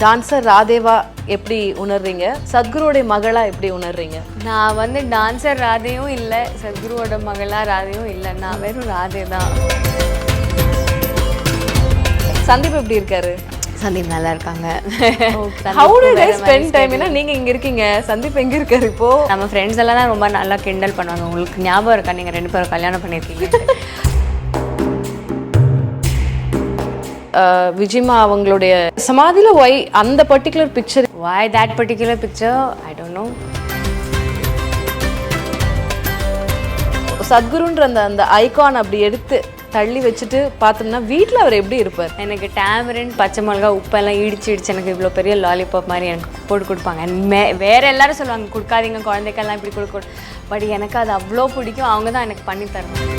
Dancer ராதேவா எப்படி உணர்றீங்க? சத்குருவோட மகளா எப்படி உணர்றீங்க? நான் வந்து டான்சர் ராதேயும் இல்லை, சத்குருவோட மகளா ராதேயும் இல்லை, நான் வெறும் ராதே தான். சந்தீப் எப்படி இருக்காரு? சந்தீப் நல்லா இருக்காங்க. How do you guys spend time? ஏன்னா நீங்க இங்க இருக்கீங்க, சந்தீப் எங்க இருக்காரு இப்போ? நம்ம ஃப்ரெண்ட்ஸ் எல்லாம் தான் ரொம்ப நல்லா கிண்டல் பண்ணுவாங்க. உங்களுக்கு ஞாபகம் இருக்கா நீங்க 2 பேரும் கல்யாணம் பண்ணியிருக்கீங்க? விஜிமா அவங்களுடைய சமாதியில why அந்த particular picture? Why that particular picture? I don't know. சத்குருன்ற அந்த ஐகான் அப்படி எடுத்து தள்ளி வச்சுட்டு பார்த்தோம்னா வீட்டில் அவர் எப்படி இருப்பார்? எனக்கு டேமரின், பச்சை மிளகா, உப்பெல்லாம் இடிச்சு எனக்கு இவ்வளோ பெரிய லாலிபாப் மாதிரி எனக்கு போட்டு கொடுப்பாங்க. வேற எல்லாரும் சொல்லுவாங்க கொடுக்காதீங்க குழந்தைக்கெல்லாம் இப்படி கொடுக்க, பட் எனக்கு அது அவ்வளோ பிடிக்கும். அவங்க தான் எனக்கு பண்ணி தரணும்.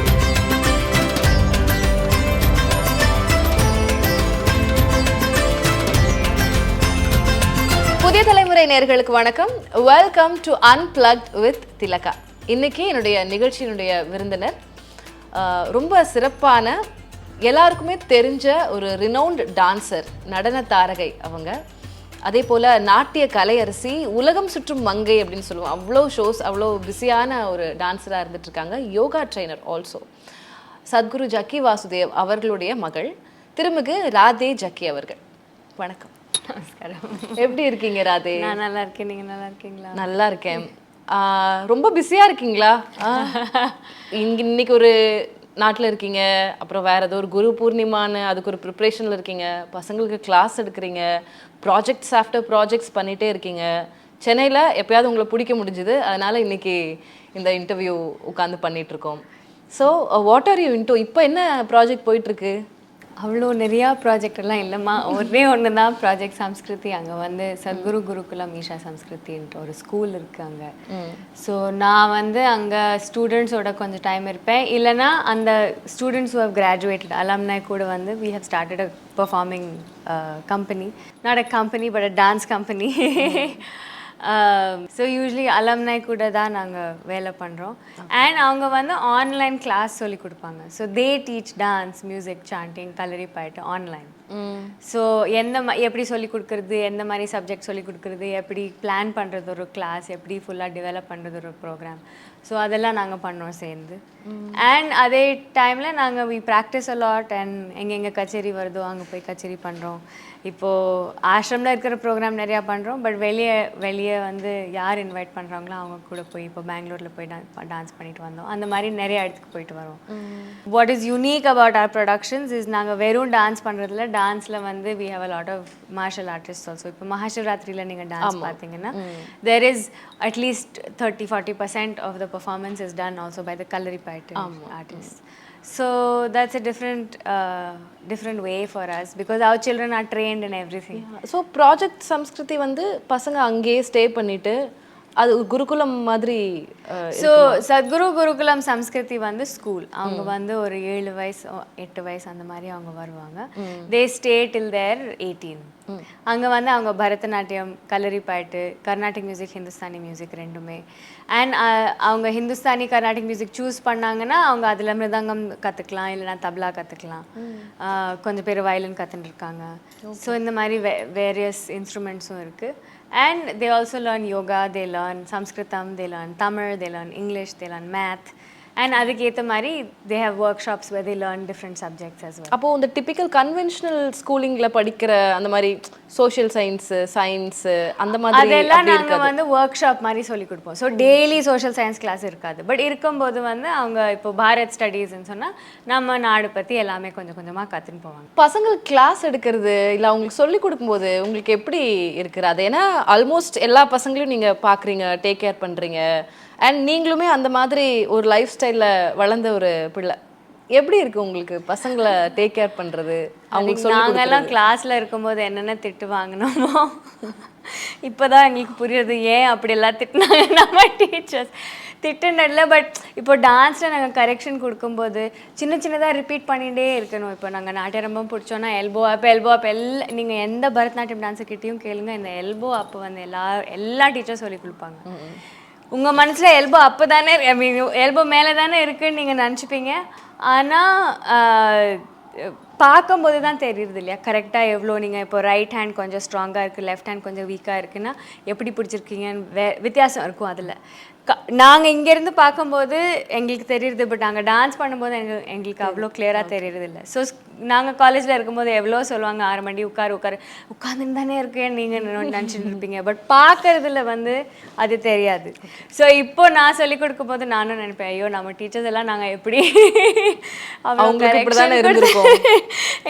புதிய தலைமுறை நேயர்களுக்கு வணக்கம். வெல்கம் டு அன்பிளக்ட் வித் திலகா. இன்னைக்கு என்னுடைய நிகழ்ச்சியினுடைய விருந்தினர் ரொம்ப சிறப்பான, எல்லாருக்குமே தெரிஞ்ச ஒரு ரினவுண்ட் டான்சர், நடன தாரகை அவங்க. அதே போல் நாட்டிய கலையரசி, உலகம் சுற்றும் மங்கை அப்படின்னு சொல்லுவோம். அவ்வளோ ஷோஸ், அவ்வளோ பிஸியான ஒரு டான்ஸராக இருந்துட்டு இருக்காங்க. Yoga trainer also. Sadhguru Jaggi Vasudev அவர்களுடைய மகள் திருமிகு ராதே ஜக்கி அவர்கள். வணக்கம். நமஸ்காரம். எப்படி இருக்கீங்க ராதே? நான் நல்லா இருக்கேன். நீங்கள் நல்லா இருக்கீங்களா? நல்லா இருக்கேன். ரொம்ப பிஸியாக இருக்கீங்களா? இன்னைக்கு ஒரு நாட்டில் இருக்கீங்க, அப்புறம் வேற ஏதோ ஒரு குரு பூர்ணிமான்னு அதுக்கு ஒரு ப்ரிப்ரேஷனில் இருக்கீங்க, பசங்களுக்கு கிளாஸ் எடுக்கிறீங்க, ப்ராஜெக்ட்ஸ் ஆஃப்டர் ப்ராஜெக்ட்ஸ் பண்ணிகிட்டே இருக்கீங்க. சென்னையில் எப்போயாவது உங்களை பிடிக்க முடிஞ்சுது, அதனால் இன்னைக்கு இந்த இன்டர்வியூ உட்காந்து பண்ணிகிட்ருக்கோம். So what are you into? இப்போ என்ன ப்ராஜெக்ட் போயிட்டுருக்கு? அவ்வளோ நிறையா ப்ராஜெக்ட் எல்லாம் இல்லைம்மா, ஒரே ஒன்று தான் ப்ராஜெக்ட் சம்ஸ்கிருதி. அங்கே வந்து சத்குரு குருகுலம் ஈஷா சம்ஸ்கிருதின்ற ஒரு ஸ்கூல் இருக்குது அங்கே. ஸோ நான் வந்து அங்கே ஸ்டூடெண்ட்ஸோட கொஞ்சம் டைம் இருப்பேன். இல்லைனா அந்த students who have graduated alumni கூட வந்து we have started a performing company, not a company but a dance company. So usually alumni கூட தான் நாங்கள் வேலை பண்ணுறோம். அண்ட் அவங்க வந்து ஆன்லைன் கிளாஸ் சொல்லி கொடுப்பாங்க. So they teach dance, music, sanding, kalari பாயிட்டு online. So எப்படி சொல்லி கொடுக்குறது, எந்த மாதிரி சப்ஜெக்ட் சொல்லி கொடுக்குறது, எப்படி பிளான் பண்ணுறது ஒரு கிளாஸ், எப்படி ஃபுல்லாக டெவலப் பண்ணுறது ஒரு ப்ரோக்ராம், ஸோ அதெல்லாம் நாங்கள் பண்ணோம் சேர்ந்து. அண்ட் அதே டைமில் நாங்கள் we practice a lot. And எங்கெங்கே கச்சேரி வருதோ அங்கே போய் கச்சேரி பண்ணுறோம். இப்போது ஆஷ்ரமில் இருக்கிற ப்ரோக்ராம் நிறையா பண்ணுறோம். பட் வெளியே வந்து யார் இன்வைட் பண்ணுறாங்களோ அவங்க கூட போய் இப்போ பெங்களூரில் போய் டான்ஸ் பண்ணிட்டு வந்தோம். அந்த மாதிரி நிறைய இடத்துக்கு போயிட்டு வரோம். What is unique about our productions is நாங்கள் வெறும் டான்ஸ் பண்ணுறதுல, டான்ஸில் வந்து we have a lot of martial artist also. இப்போ மகாசிவராத்திரியில் நீங்கள் டான்ஸ் பார்த்தீங்கன்னா there is at least 30-40% of the performance is done also by the Kalari payattu artist. So that's a different way for us because our children are trained in everything. So project சம்ஸ்கிருதி வந்து பசங்க அங்கேயே stay பண்ணிட்டு அது குருகுலம் மாதிரி. ஸோ சத்குரு குருகுலம் சம்ஸ்கிருதி வந்து school. அவங்க வந்து ஒரு 7 வயசு 8 வயசு அந்த மாதிரி அவங்க வருவாங்க. தே ஸ்டே டில் தேர் 18. அங்கே வந்து அவங்க பரதநாட்டியம், கலரி பாட்டு, கர்நாடிக் மியூசிக், ஹிந்துஸ்தானி மியூசிக் ரெண்டுமே. அண்ட் அவங்க ஹிந்துஸ்தானி கர்நாடிக் மியூசிக் சூஸ் பண்ணாங்கன்னா அவங்க அதில் மிருதங்கம் கற்றுக்கலாம், இல்லைனா தப்லா கற்றுக்கலாம். கொஞ்சம் பேர் வயலின் கற்றுன்னு இருக்காங்க. ஸோ இந்த மாதிரி வேரியஸ் இன்ஸ்ட்ருமெண்ட்ஸும் இருக்குது. And they also learn yoga, they learn Sanskritam, they learn Tamil, they learn English, they learn math. And aduketa mari they have workshops where they learn different subjects as well. அப்போ இந்த typical conventional ஸ்கூலிங்ல படிக்கிற அந்த மாதிரி social science அந்த மாதிரி அதெல்லாம் நாங்கள் வந்து ஒர்க் ஷாப் மாதிரி சொல்லி கொடுப்போம். So daily social science class இருக்காது. பட் இருக்கும்போது வந்து அவங்க இப்போ பாரத் ஸ்டடீஸ்ன்னு சொன்னால் நம்ம நாடு பற்றி எல்லாமே கொஞ்சம் கொஞ்சமாக கற்றுன்னு போவாங்க. பசங்களுக்கு கிளாஸ் எடுக்கிறது இல்லை அவங்களுக்கு சொல்லி கொடுக்கும்போது உங்களுக்கு எப்படி இருக்குது அது? ஏன்னா ஆல்மோஸ்ட் எல்லா பசங்களையும் நீங்கள் பார்க்குறீங்க, டேக் கேர் பண்ணுறீங்க. அண்ட் நீங்களுமே அந்த மாதிரி ஒரு லைஃப் ஸ்டைலில் வளர்ந்த ஒரு பிள்ளை. எப்படி இருக்குது உங்களுக்கு பசங்களை டேக் கேர் பண்ணுறது? அவங்களுக்கு நாங்கெல்லாம் கிளாஸில் இருக்கும்போது என்னென்ன திட்டு வாங்கினோமோ இப்போ தான் எங்களுக்கு புரியுது ஏன் அப்படியெல்லாம் திட்டினாங்க நம்ம டீச்சர்ஸ். திட்டுனதில்ல, பட் இப்போ டான்ஸில் நாங்கள் கரெக்ஷன் கொடுக்கும்போது சின்னதாக ரிப்பீட் பண்ணிகிட்டே இருக்கணும். இப்போ நாங்கள் நாட்டியம் பிடிச்சோன்னா எல்போ அப் நீங்கள் எந்த பரதநாட்டியம் டான்ஸர்கிட்டையும் கேளுங்க, இந்த எல்போ அப் வந்து எல்லா டீச்சரும் சொல்லி கொடுப்பாங்க. உங்கள் மனசில் எல்போ அப்போ தானே, ஐ மீன் எல்போ மேலே தானே இருக்குன்னு நீங்கள் நினச்சிப்பீங்க. ஆனால் பார்க்கும்போது தான் தெரியுது இல்லையா கரெக்டாக எவ்வளோ நீங்கள் இப்போ ரைட் ஹேண்ட் கொஞ்சம் ஸ்ட்ராங்காக இருக்குது லெஃப்ட் ஹேண்ட் கொஞ்சம் வீக்காக இருக்குன்னா எப்படி பிடிச்சிருக்கீங்கன்னு வித்தியாசம் இருக்கும் அதில் நாங்கள் இங்கேருந்து பார்க்கும்போது எங்களுக்கு தெரியுது பட் நாங்கள் டான்ஸ் பண்ணும்போது எங்களுக்கு அவ்வளோ கிளியராக தெரியுறது இல்லை ஸோ நாங்கள் காலேஜில் இருக்கும்போது எவ்வளோ சொல்லுவாங்க 6 மணி உட்காந்துன்னு தானே இருக்கேன் நீங்கள் நினச்சிட்டு இருப்பீங்க பட் பார்க்கறதுல அது தெரியாது ஸோ இப்போ நான் சொல்லிக் கொடுக்கும் போது நானும் நினைப்பேன் ஐயோ நம்ம டீச்சர்ஸ் எல்லாம் நாங்கள் எப்படி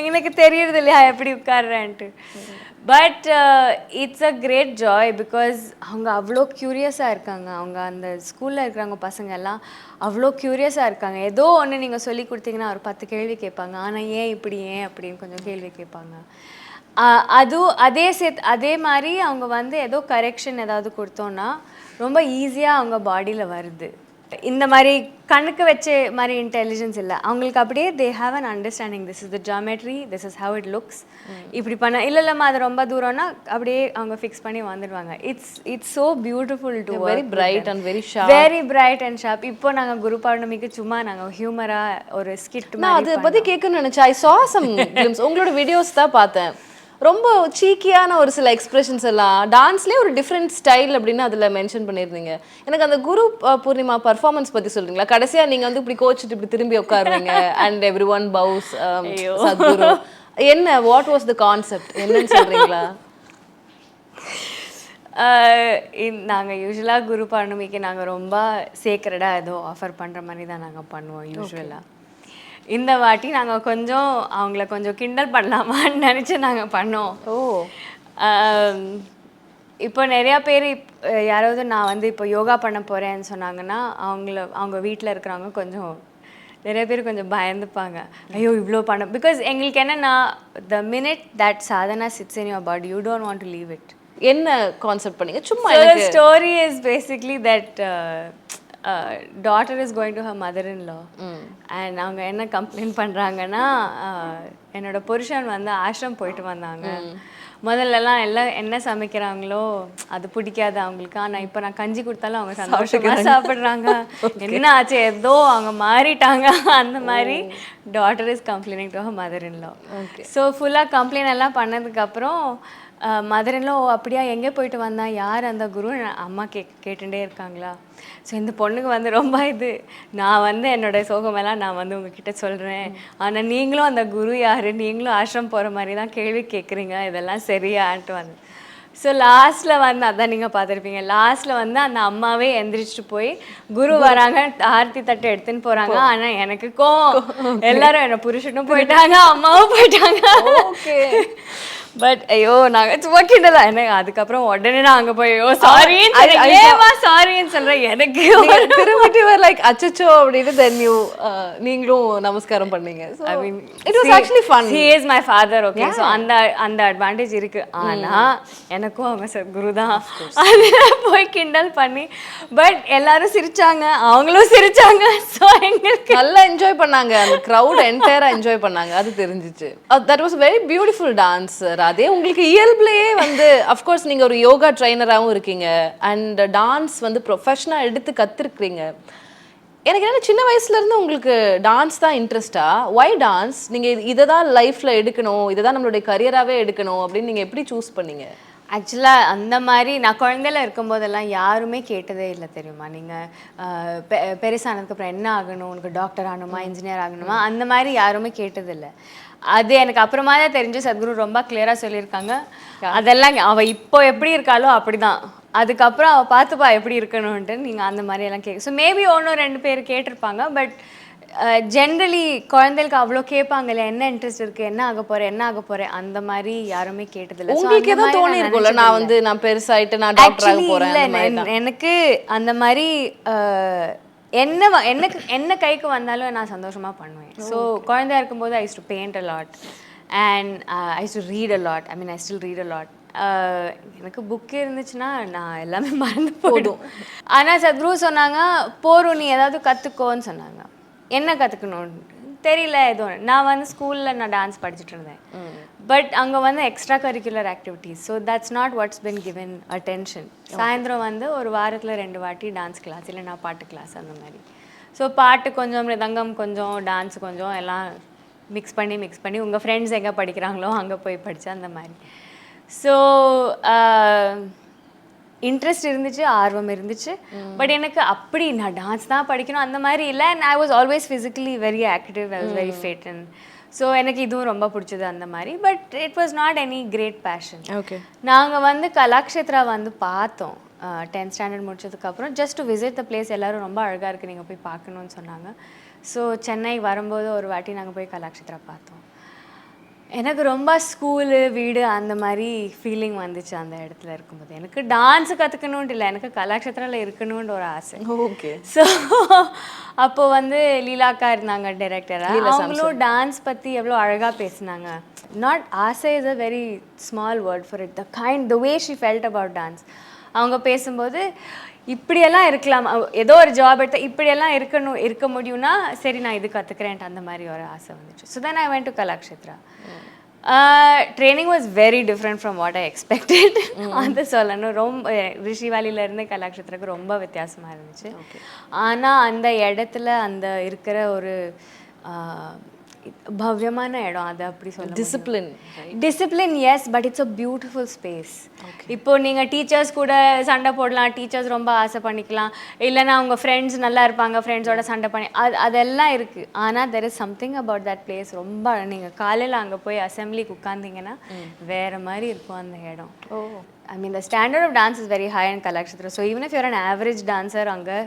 எனக்கு தெரியறது இல்லையா எப்படி உட்காடுறேன்ட்டு but it's a great joy because அவங்க அவ்வளோ க்யூரியஸாக இருக்காங்க அவங்க அந்த ஸ்கூலில் இருக்கிறவங்க பசங்க எல்லாம் அவ்வளோ க்யூரியஸாக இருக்காங்க ஏதோ ஒன்று நீங்கள் சொல்லி கொடுத்தீங்கன்னா ஒரு 10 கேள்வி கேட்பாங்க ஆனால் ஏன் இப்படி ஏன் அப்படின்னு கொஞ்சம் கேள்வி கேட்பாங்க அதே மாதிரி அவங்க ஏதோ கரெக்ஷன் ஏதாவது கொடுத்தோன்னா ரொம்ப ஈஸியாக அவங்க பாடியில் வருது இந்த மாதிரி கண்ணுக்கு வச்ச மாதிரி இன்டெலிஜென்ஸ் இல்லை அவங்களுக்கு அப்படியே they have an understanding this is the geometry this is how it looks இப்படி பண்ண இல்லைம்மா அது ரொம்ப தூரம்னா அப்படியே அவங்க ஃபிக்ஸ் பண்ணி வந்துடுவாங்க it's so beautiful to very bright and bright and sharp இப்போ நாங்கள் குரு பௌர்ணமிக்கு சும்மா நாங்கள் ஹியூமராக ஒரு ஸ்கிட் நான் அதை பற்றி கேட்கணும்னு நினச்சேன் ஐ சா சம் உங்களோட வீடியோஸ் தான் பார்த்தேன் ரொம்ப சீக்கியான ஒரு சில எக்ஸ்பிரஷன்ஸ் எல்லாம் டான்ஸ்லேயே ஒரு டிஃப்ரெண்ட் ஸ்டைல் அப்படின்னு அதில் மென்ஷன் பண்ணியிருந்தீங்க எனக்கு அந்த குரு பூர்ணிமா பர்ஃபார்மன்ஸ் பற்றி சொல்றீங்களா கடைசியாக நீங்கள் இப்படி கோச்சிட்டு இப்படி திரும்பி உட்காருவீங்க அண்ட் எவ்ரி ஒன் பவுஸ் சத்குரு என்ன வாட் வாஸ் த கான்செப்ட் என்னன்னு சொல்றீங்களா நாங்கள் யூஸ்வலாக குரு பௌர்ணமிக்கு நாங்கள் ரொம்ப சேக்ரடாக ஏதோ ஆஃபர் பண்ணுற மாதிரி தான் நாங்கள் பண்ணுவோம் யூஸ்வலாக இந்த வாட்டி நாங்கள் கொஞ்சம் அவங்கள கொஞ்சம் கிண்டல் பண்ணலாமான்னு நினச்சி நாங்கள் பண்ணோம் இப்போ நிறையா பேர் யாராவது நான் இப்போ யோகா பண்ண போகிறேன்னு சொன்னாங்கன்னா அவங்க வீட்டில் இருக்கிறவங்க கொஞ்சம் நிறைய பேர் கொஞ்சம் பயந்துப்பாங்க ஐயோ இவ்வளோ பண்ண பிகாஸ் எங்களுக்கு என்னென்னா த minute that Sadhana chits in your body you don't want to leave it என்ன கான்செப்ட் பண்ணீங்க சும்மா story is basically that daughter is going to her mother-in-law and அவங்க என்ன கம்ப்ளைண்ட் பண்ணுறாங்கன்னா என்னோட புருஷன் ஆஷ்ரம் போயிட்டு வந்தாங்க முதல்லலாம் எல்லாம் என்ன சமைக்கிறாங்களோ அது பிடிக்காது அவங்களுக்கு ஆனால் இப்போ நான் கஞ்சி கொடுத்தாலும் அவங்க சந்தோஷமாக சாப்பிட்றாங்க என்ன ஆச்சு ஏதோ அவங்க மாறிட்டாங்க அந்த மாதிரி daughter is complaining to her mother-in-law so ஃபுல்லாக கம்ப்ளைண்ட் எல்லாம் பண்ணதுக்கப்புறம் மதரின்ல அப்படியா எங்கே போயிட்டு வந்தா யார் அந்த குரு அம்மா கேட்டுட்டே இருக்காங்களா ஸோ இந்த பொண்ணுக்கு ரொம்ப இது நான் என்னோட சோகமெல்லாம் நான் உங்ககிட்ட சொல்கிறேன் ஆனால் நீங்களும் அந்த குரு யார் நீங்களும் ஆசிரம் போகிற மாதிரி தான் கேள்வி கேட்குறீங்க இதெல்லாம் சரியான்ட்டு ஸோ லாஸ்ட்டில் அதான் நீங்கள் பார்த்துருப்பீங்க லாஸ்ட்டில் அந்த அம்மாவே எந்திரிச்சிட்டு போய் குரு வராங்க ஆர்த்தி தட்டை எடுத்துன்னு போகிறாங்க ஆனால் எனக்கு எல்லாரும் என்னை புருஷனும் போயிட்டாங்க அம்மாவும் போயிட்டாங்க ஓகே பட் ஐயோ நாங்கள் சும்மா கிண்டல எனக்கு அதுக்கப்புறம் உடனே நான் அங்கே போய் ஐயோ சாரின்னு சொல்கிறேன் எனக்கு திரும்பிட்டு லைக் அச்சச்சோ அப்படின்னு தென் யூ நீங்களும் நமஸ்காரம் பண்ணீங்க it was actually fun he is my father okay so அந்த அட்வான்டேஜ் இருக்கு ஆனால் எனக்கும் அவங்க குரு தான் போய் கிண்டல் பண்ணி பட் எல்லாரும் சிரிச்சாங்க அவங்களும் சிரிச்சாங்க ஸோ எங்களுக்கு நல்லா என்ஜாய் பண்ணாங்க அந்த க்ரௌட் என்டையரா என்ஜாய் பண்ணாங்க அது தெரிஞ்சிச்சு that was very beautiful dance அதே உங்களுக்கு இயல்புலேயே அஃப்கோர்ஸ் நீங்கள் ஒரு யோகா ட்ரைனராகவும் இருக்கீங்க அண்ட் டான்ஸ் ப்ரொஃபஷனாக எடுத்து கற்றுருக்குறீங்க எனக்கு என்ன சின்ன வயசுலேருந்து உங்களுக்கு டான்ஸ் தான் இன்ட்ரெஸ்டா ஒய் டான்ஸ் நீங்கள் இதை தான் லைஃப்பில் எடுக்கணும் இதை தான் நம்மளுடைய கரியராகவே எடுக்கணும் அப்படின்னு நீங்கள் எப்படி சூஸ் பண்ணீங்க ஆக்சுவலாக அந்த மாதிரி நான் குழந்தையில இருக்கும்போதெல்லாம் யாருமே கேட்டதே இல்லை தெரியுமா நீங்கள் பெருசானதுக்கப்புறம் என்ன ஆகணும் உனக்கு டாக்டர் ஆகணுமா இன்ஜினியர் ஆகணுமா அந்த மாதிரி யாருமே கேட்டதில்லை அது எனக்கு அப்புறமா தான் தெரிஞ்சு சத்குரு ரொம்ப கிளியராக சொல்லியிருக்காங்க அதெல்லாம் அவள் இப்போ எப்படி இருக்காளோ அப்படிதான் அதுக்கப்புறம் அவள் பார்த்துப்பா எப்படி இருக்கணும்ன்ட்டு நீங்கள் அந்த மாதிரியெல்லாம் ஸோ மேபி 1-2 பேர் கேட்டிருப்பாங்க பட் ஜென்ரலி குழந்தைகளுக்கு அவ்வளோ கேட்பாங்க இல்லையா என்ன இன்ட்ரெஸ்ட் இருக்குது என்ன ஆக போகிறேன் அந்த மாதிரி யாருமே கேட்டதில்லை உங்களுக்கு எதுவும் தோணி இருக்கும்ல நான் பெருசாயிட்டு நான் டாக்டர் ஆக போகிறேன் எனக்கு அந்த மாதிரி என்ன கைக்கு வந்தாலும் நான் சந்தோஷமாக பண்ணுவேன் ஸோ குழந்தையா இருக்கும்போது I use to paint a lot and I use to read a lot I mean I still read a lot எனக்கு புக்கு இருந்துச்சுன்னா நான் எல்லாமே மறந்து போயிடும் ஆனால் சத்குரு சொன்னாங்க போரும் நீ ஏதாவது கற்றுக்கோன்னு சொன்னாங்க என்ன கற்றுக்கணும் தெரியல எதுவும் நான் ஸ்கூலில் நான் டான்ஸ் படிச்சுட்டு இருந்தேன் பட் அங்கே extra curricular activities so that's not what's been given attention சாயந்தரம் ஒரு வாரத்தில் 2 வாட்டி டான்ஸ் கிளாஸ் இல்லைனா பாட்டு கிளாஸ் அந்த மாதிரி ஸோ பாட்டு கொஞ்சம் மிருதங்கம் கொஞ்சம் டான்ஸ் கொஞ்சம் எல்லாம் மிக்ஸ் பண்ணி உங்கள் ஃப்ரெண்ட்ஸ் எங்கே படிக்கிறாங்களோ அங்கே போய் படித்தேன் அந்த மாதிரி. ஸோ இன்ட்ரெஸ்ட் இருந்துச்சு, ஆர்வம் இருந்துச்சு. பட் எனக்கு அப்படி நான் டான்ஸ் தான் படிக்கணும் அந்த மாதிரி இல்லை. And I was always physically very active, I was very fit. And so எனக்கு இதுவும் ரொம்ப பிடிச்சது அந்த மாதிரி. But it was not any great passion. Okay. நாங்கள் வந்து கலாக்ஷேத்ரா வந்து பார்த்தோம் 10th ஸ்டாண்டர்ட் முடிச்சதுக்கப்புறம். Just to visit the place. எல்லோரும் ரொம்ப அழகாக இருக்குது, நீங்கள் போய் பார்க்கணுன்னு சொன்னாங்க. ஸோ சென்னை வரும்போது ஒரு வாட்டி நாங்கள் போய் கலாக்ஷேத்ரா பார்த்தோம். எனக்கு ரொம்ப ஸ்கூலு வீடு அந்த மாதிரி ஃபீலிங் வந்துச்சு அந்த இடத்துல இருக்கும்போது. எனக்கு டான்ஸு கற்றுக்கணுன்ட்டு இல்லை, எனக்கு கலாக்ஷேத்ராவில் இருக்கணுன்ற ஒரு ஆசை. ஓகே. ஸோ அப்போது வந்து லீலாக்கா இருந்தாங்க டைரக்டராக. அவங்களும் டான்ஸ் பற்றி எவ்வளோ அழகாக பேசினாங்க. நாட் ஆசை is a very small word for it. The way she felt about dance. அவங்க பேசும்போது இப்படியெல்லாம் இருக்கலாம், ஏதோ ஒரு ஜாப் எடுத்தால் இப்படியெல்லாம் இருக்க முடியும்னா சரி நான் இது கற்றுக்கிறேன்ட்டு அந்த மாதிரி ஒரு ஆசை வந்துச்சு. So then I went to Kalakshetra. Training was very different from what I expected. அந்த சொல்லணும். ரொம்ப ரிஷி வேலியிலேருந்து கலாக்ஷேத்ராக்கு ரொம்ப வித்தியாசமாக இருந்துச்சு. ஆனால் அந்த இடத்துல அந்த இருக்கிற ஒரு பவ்யமான இடம், அது அப்படி சொல்ல discipline yes, but it's a beautiful space. இப்போ நீங்கள் டீச்சர்ஸ் கூட சண்டை போடலாம், டீச்சர்ஸ் ரொம்ப ஆசை பண்ணிக்கலாம், இல்லைன்னா உங்கள் ஃப்ரெண்ட்ஸ் நல்லா இருப்பாங்க, ஃப்ரெண்ட்ஸோட சண்டை பண்ணி அதெல்லாம் இருக்குது. ஆனால் there is something about that place. ரொம்ப நீங்கள் காலையில் அங்கே போய் அசம்பிளிக்கு உட்காந்திங்கன்னா வேறு மாதிரி இருக்கும் அந்த இடம். I mean the standard of dance is very high and Kalakshetra. So even if your an average dancer, அங்கே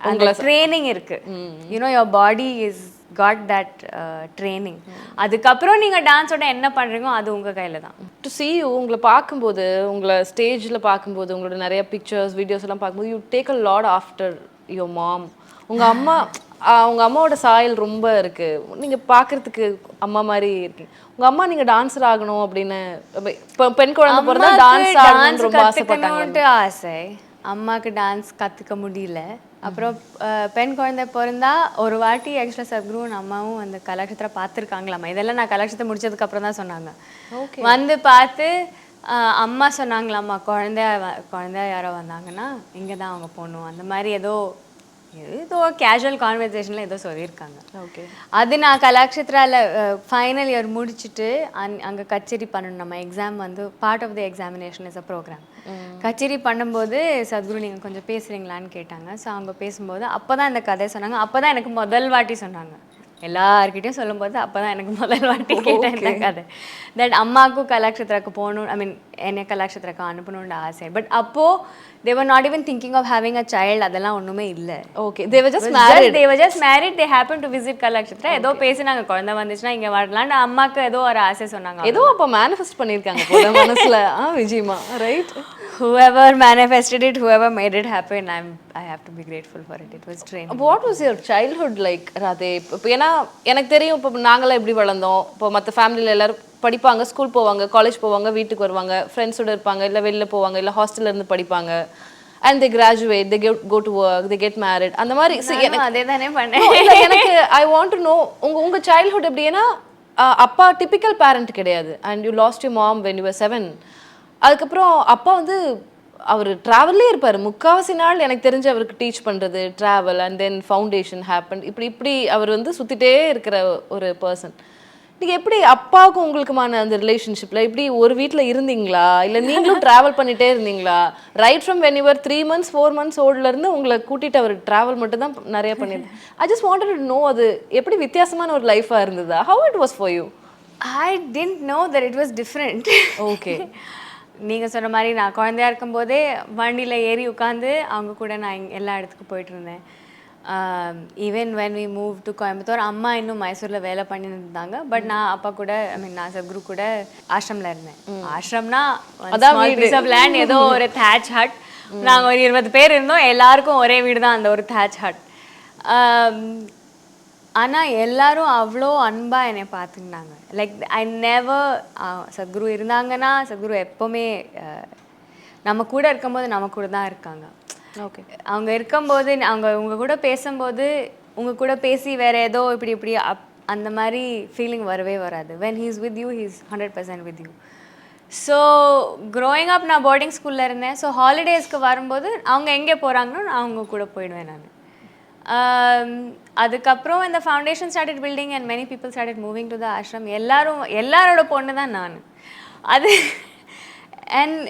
அந்த ட்ரைனிங் இருக்குது. You know your body is got that training. அதுக்கப்புறம் நீங்கள் டான்ஸோட என்ன பண்ணுறீங்களோ அது உங்கள் கையில் தான். டு see you, உங்களை பார்க்கும்போது, உங்களை ஸ்டேஜில் பார்க்கும்போது, உங்களோட நிறைய பிக்சர்ஸ் வீடியோஸ் எல்லாம் பார்க்கும்போது you take a lot after your mom. உங்கள் அம்மாவோட சாயல் ரொம்ப இருக்குது. நீங்கள் பார்க்குறதுக்கு அம்மா மாதிரி இருக்கீங்க. உங்கள் அம்மா நீங்கள் டான்ஸர் ஆகணும் அப்படின்னு, இப்போ பெண் குழந்தை பிறந்தா டான்ஸ் ஆகணும்னு ரொம்ப ஆசைப்பட்டாங்க. ஆசை. அம்மாவுக்கு டான்ஸ் கற்றுக்க முடியல. அப்புறம் பெண் குழந்தை பிறந்தா ஒரு வாட்டி ஆக்சுவலாக சத்குருவும் அம்மாவும் அந்த கலாக்ஷேத்ரா பார்த்துருக்காங்களாம்மா. இதெல்லாம் நான் கலாக்ஷேத்ரா முடிச்சதுக்கப்புறம் தான் சொன்னாங்க. வந்து பார்த்து அம்மா சொன்னாங்களாம்மா, குழந்தைய யாரோ வந்தாங்கன்னா இங்கே தான் அவங்க போகணும் அந்த மாதிரி ஏதோ கேஷுவல் கான்வர்சேஷனில் ஏதோ சொல்லியிருக்காங்க. ஓகே. அது நான் கலாக்ஷேத்ராவில் ஃபைனல் இயர் முடிச்சுட்டு அங்கே கச்சேரி பண்ணணும். நம்ம எக்ஸாம் வந்து part of the examination is a programme. கச்சேரி பண்ணும்போது சத்குரு நீங்கள் கொஞ்சம் பேசுகிறீங்களான்னு கேட்டாங்க. ஸோ அவங்க பேசும்போது அப்போ தான் இந்த கதை சொன்னாங்க. அப்போ தான் எனக்கு முதல் வாட்டி சொன்னாங்க. எல்லார்கிட்டையும் சொல்லும்போது அப்போ தான் எனக்கு முதல் வாட்டி கேட்டேன் இந்த கதை. தட் அம்மாவுக்கும் கலாக்ஷேத்ராக்கு போகணும், ஐ மீன் என்னை கலாக்ஷேத்ராக்கு அனுப்பணுன்ற ஆசை. பட் அப்போது they were not even thinking of having a child. அதெல்லாம் ஒன்றுமே இல்லை. Okay. they were just married. They happened to visit Kalakshetra. ஏதோ பேசினாங்க, குழந்தை வந்துச்சுன்னா இங்கே வரலான்னு. அம்மாவுக்கு ஏதோ ஒரு ஆசை சொன்னாங்க. ஏதோ அப்போ மேனிஃபெஸ்ட் பண்ணியிருக்காங்க போல மனசில். விஜயமா, right? Whoever manifested it, whoever made it happen, I have to be grateful for it. It was training. What was your childhood like, Radhe? இப்போ ஏன்னா எனக்கு தெரியும், இப்போ நாங்களாம் எப்படி வளர்ந்தோம். இப்போ மற்ற ஃபேமிலியில் எல்லோரும் படிப்பாங்க, ஸ்கூல் போவாங்க, காலேஜ் போவாங்க, வீட்டுக்கு வருவாங்க, ஃப்ரெண்ட்ஸோட இருப்பாங்க, இல்லை வெளில போவாங்க, இல்லை ஹாஸ்டல்ல இருந்து படிப்பாங்க. And they graduate, they go to work, they get married. அந்த மாதிரி அதே தானே பண்ணேன். எனக்கு I want to know உங்க childhood எப்படின்னா, அப்பா டிபிக்கல் பேரண்ட் கிடையாது. And you lost your mom when you were 7. அதுக்கப்புறம் அப்பா வந்து அவர் ட்ராவல்லே இருப்பார் முக்கால்வாசி நாள். எனக்கு தெரிஞ்சு அவருக்கு டீச் பண்ணுறது, travel, and then foundation happen, இப்படி அவர் வந்து சுற்றிட்டே இருக்கிற ஒரு பர்சன். நீங்கள் எப்படி அப்பாவுக்கும் உங்களுக்குமான அந்த ரிலேஷன்ஷிப்பில் இப்படி ஒரு வீட்டில் இருந்தீங்களா, இல்லை நீங்களும் ட்ராவல் பண்ணிகிட்டே இருந்தீங்களா? Right from when your 3 months 4 months ஓல்ட்லேருந்து உங்களை கூட்டிகிட்டு அவர் ட்ராவல் மட்டும் தான் நிறைய பண்ணியிருந்தேன். I just wanted to know, அது எப்படி வித்தியாசமான ஒரு லைஃபாக இருந்ததா? How it was for you? I didn't know that it was different. Okay. நீங்கள் சொன்ன மாதிரி நான் குழந்தையா இருக்கும்போதே வண்டியில் ஏறி உட்காந்து அவங்க கூட நான் எல்லா இடத்துக்கும் போயிட்டு இருந்தேன். Even when we move to Coimbatore, அம்மா இன்னும் மைசூரில் வேலை பண்ணிட்டு இருந்தாங்க. பட் நான் அப்பா கூட, ஐ மீன் நான் சத்குரு கூட ஆஷ்ரமில் இருந்தேன். ஆஷ்ரம்னா பீஸ் ஆஃப் லேண்ட், ஏதோ ஒரு தேட்ச் ஹட். நாங்கள் ஒரு 20 பேர் இருந்தோம், எல்லாருக்கும் ஒரே வீடு தான், அந்த ஒரு தேட்ச் ஹட். ஆனால் எல்லாரும் அவ்வளோ அன்பாக என்னை பார்த்துக்கினாங்க. லைக் ஐ நெவர், சத்குரு இருந்தாங்கன்னா சத்குரு எப்போவுமே நம்ம கூட இருக்கும்போது நம்ம கூட தான் இருக்காங்க. ஓகே. அவங்க இருக்கும்போது உங்கள் கூட பேசும்போது உங்கள் கூட பேசி வேறு ஏதோ இப்படி அந்த மாதிரி ஃபீலிங் வரவே வராது. When he is with you, he is 100% with you. So growing up நான் போர்டிங் ஸ்கூலில் இருந்தேன். ஸோ ஹாலிடேஸ்க்கு வரும்போது அவங்க எங்கே போகிறாங்களோ நான் அவங்க கூட போயிடுவேன். நான் அதுக்கப்புறம் இந்த foundation started building and many people started moving to the ashram. எல்லாரோட பொண்ணு தான் நான். அது and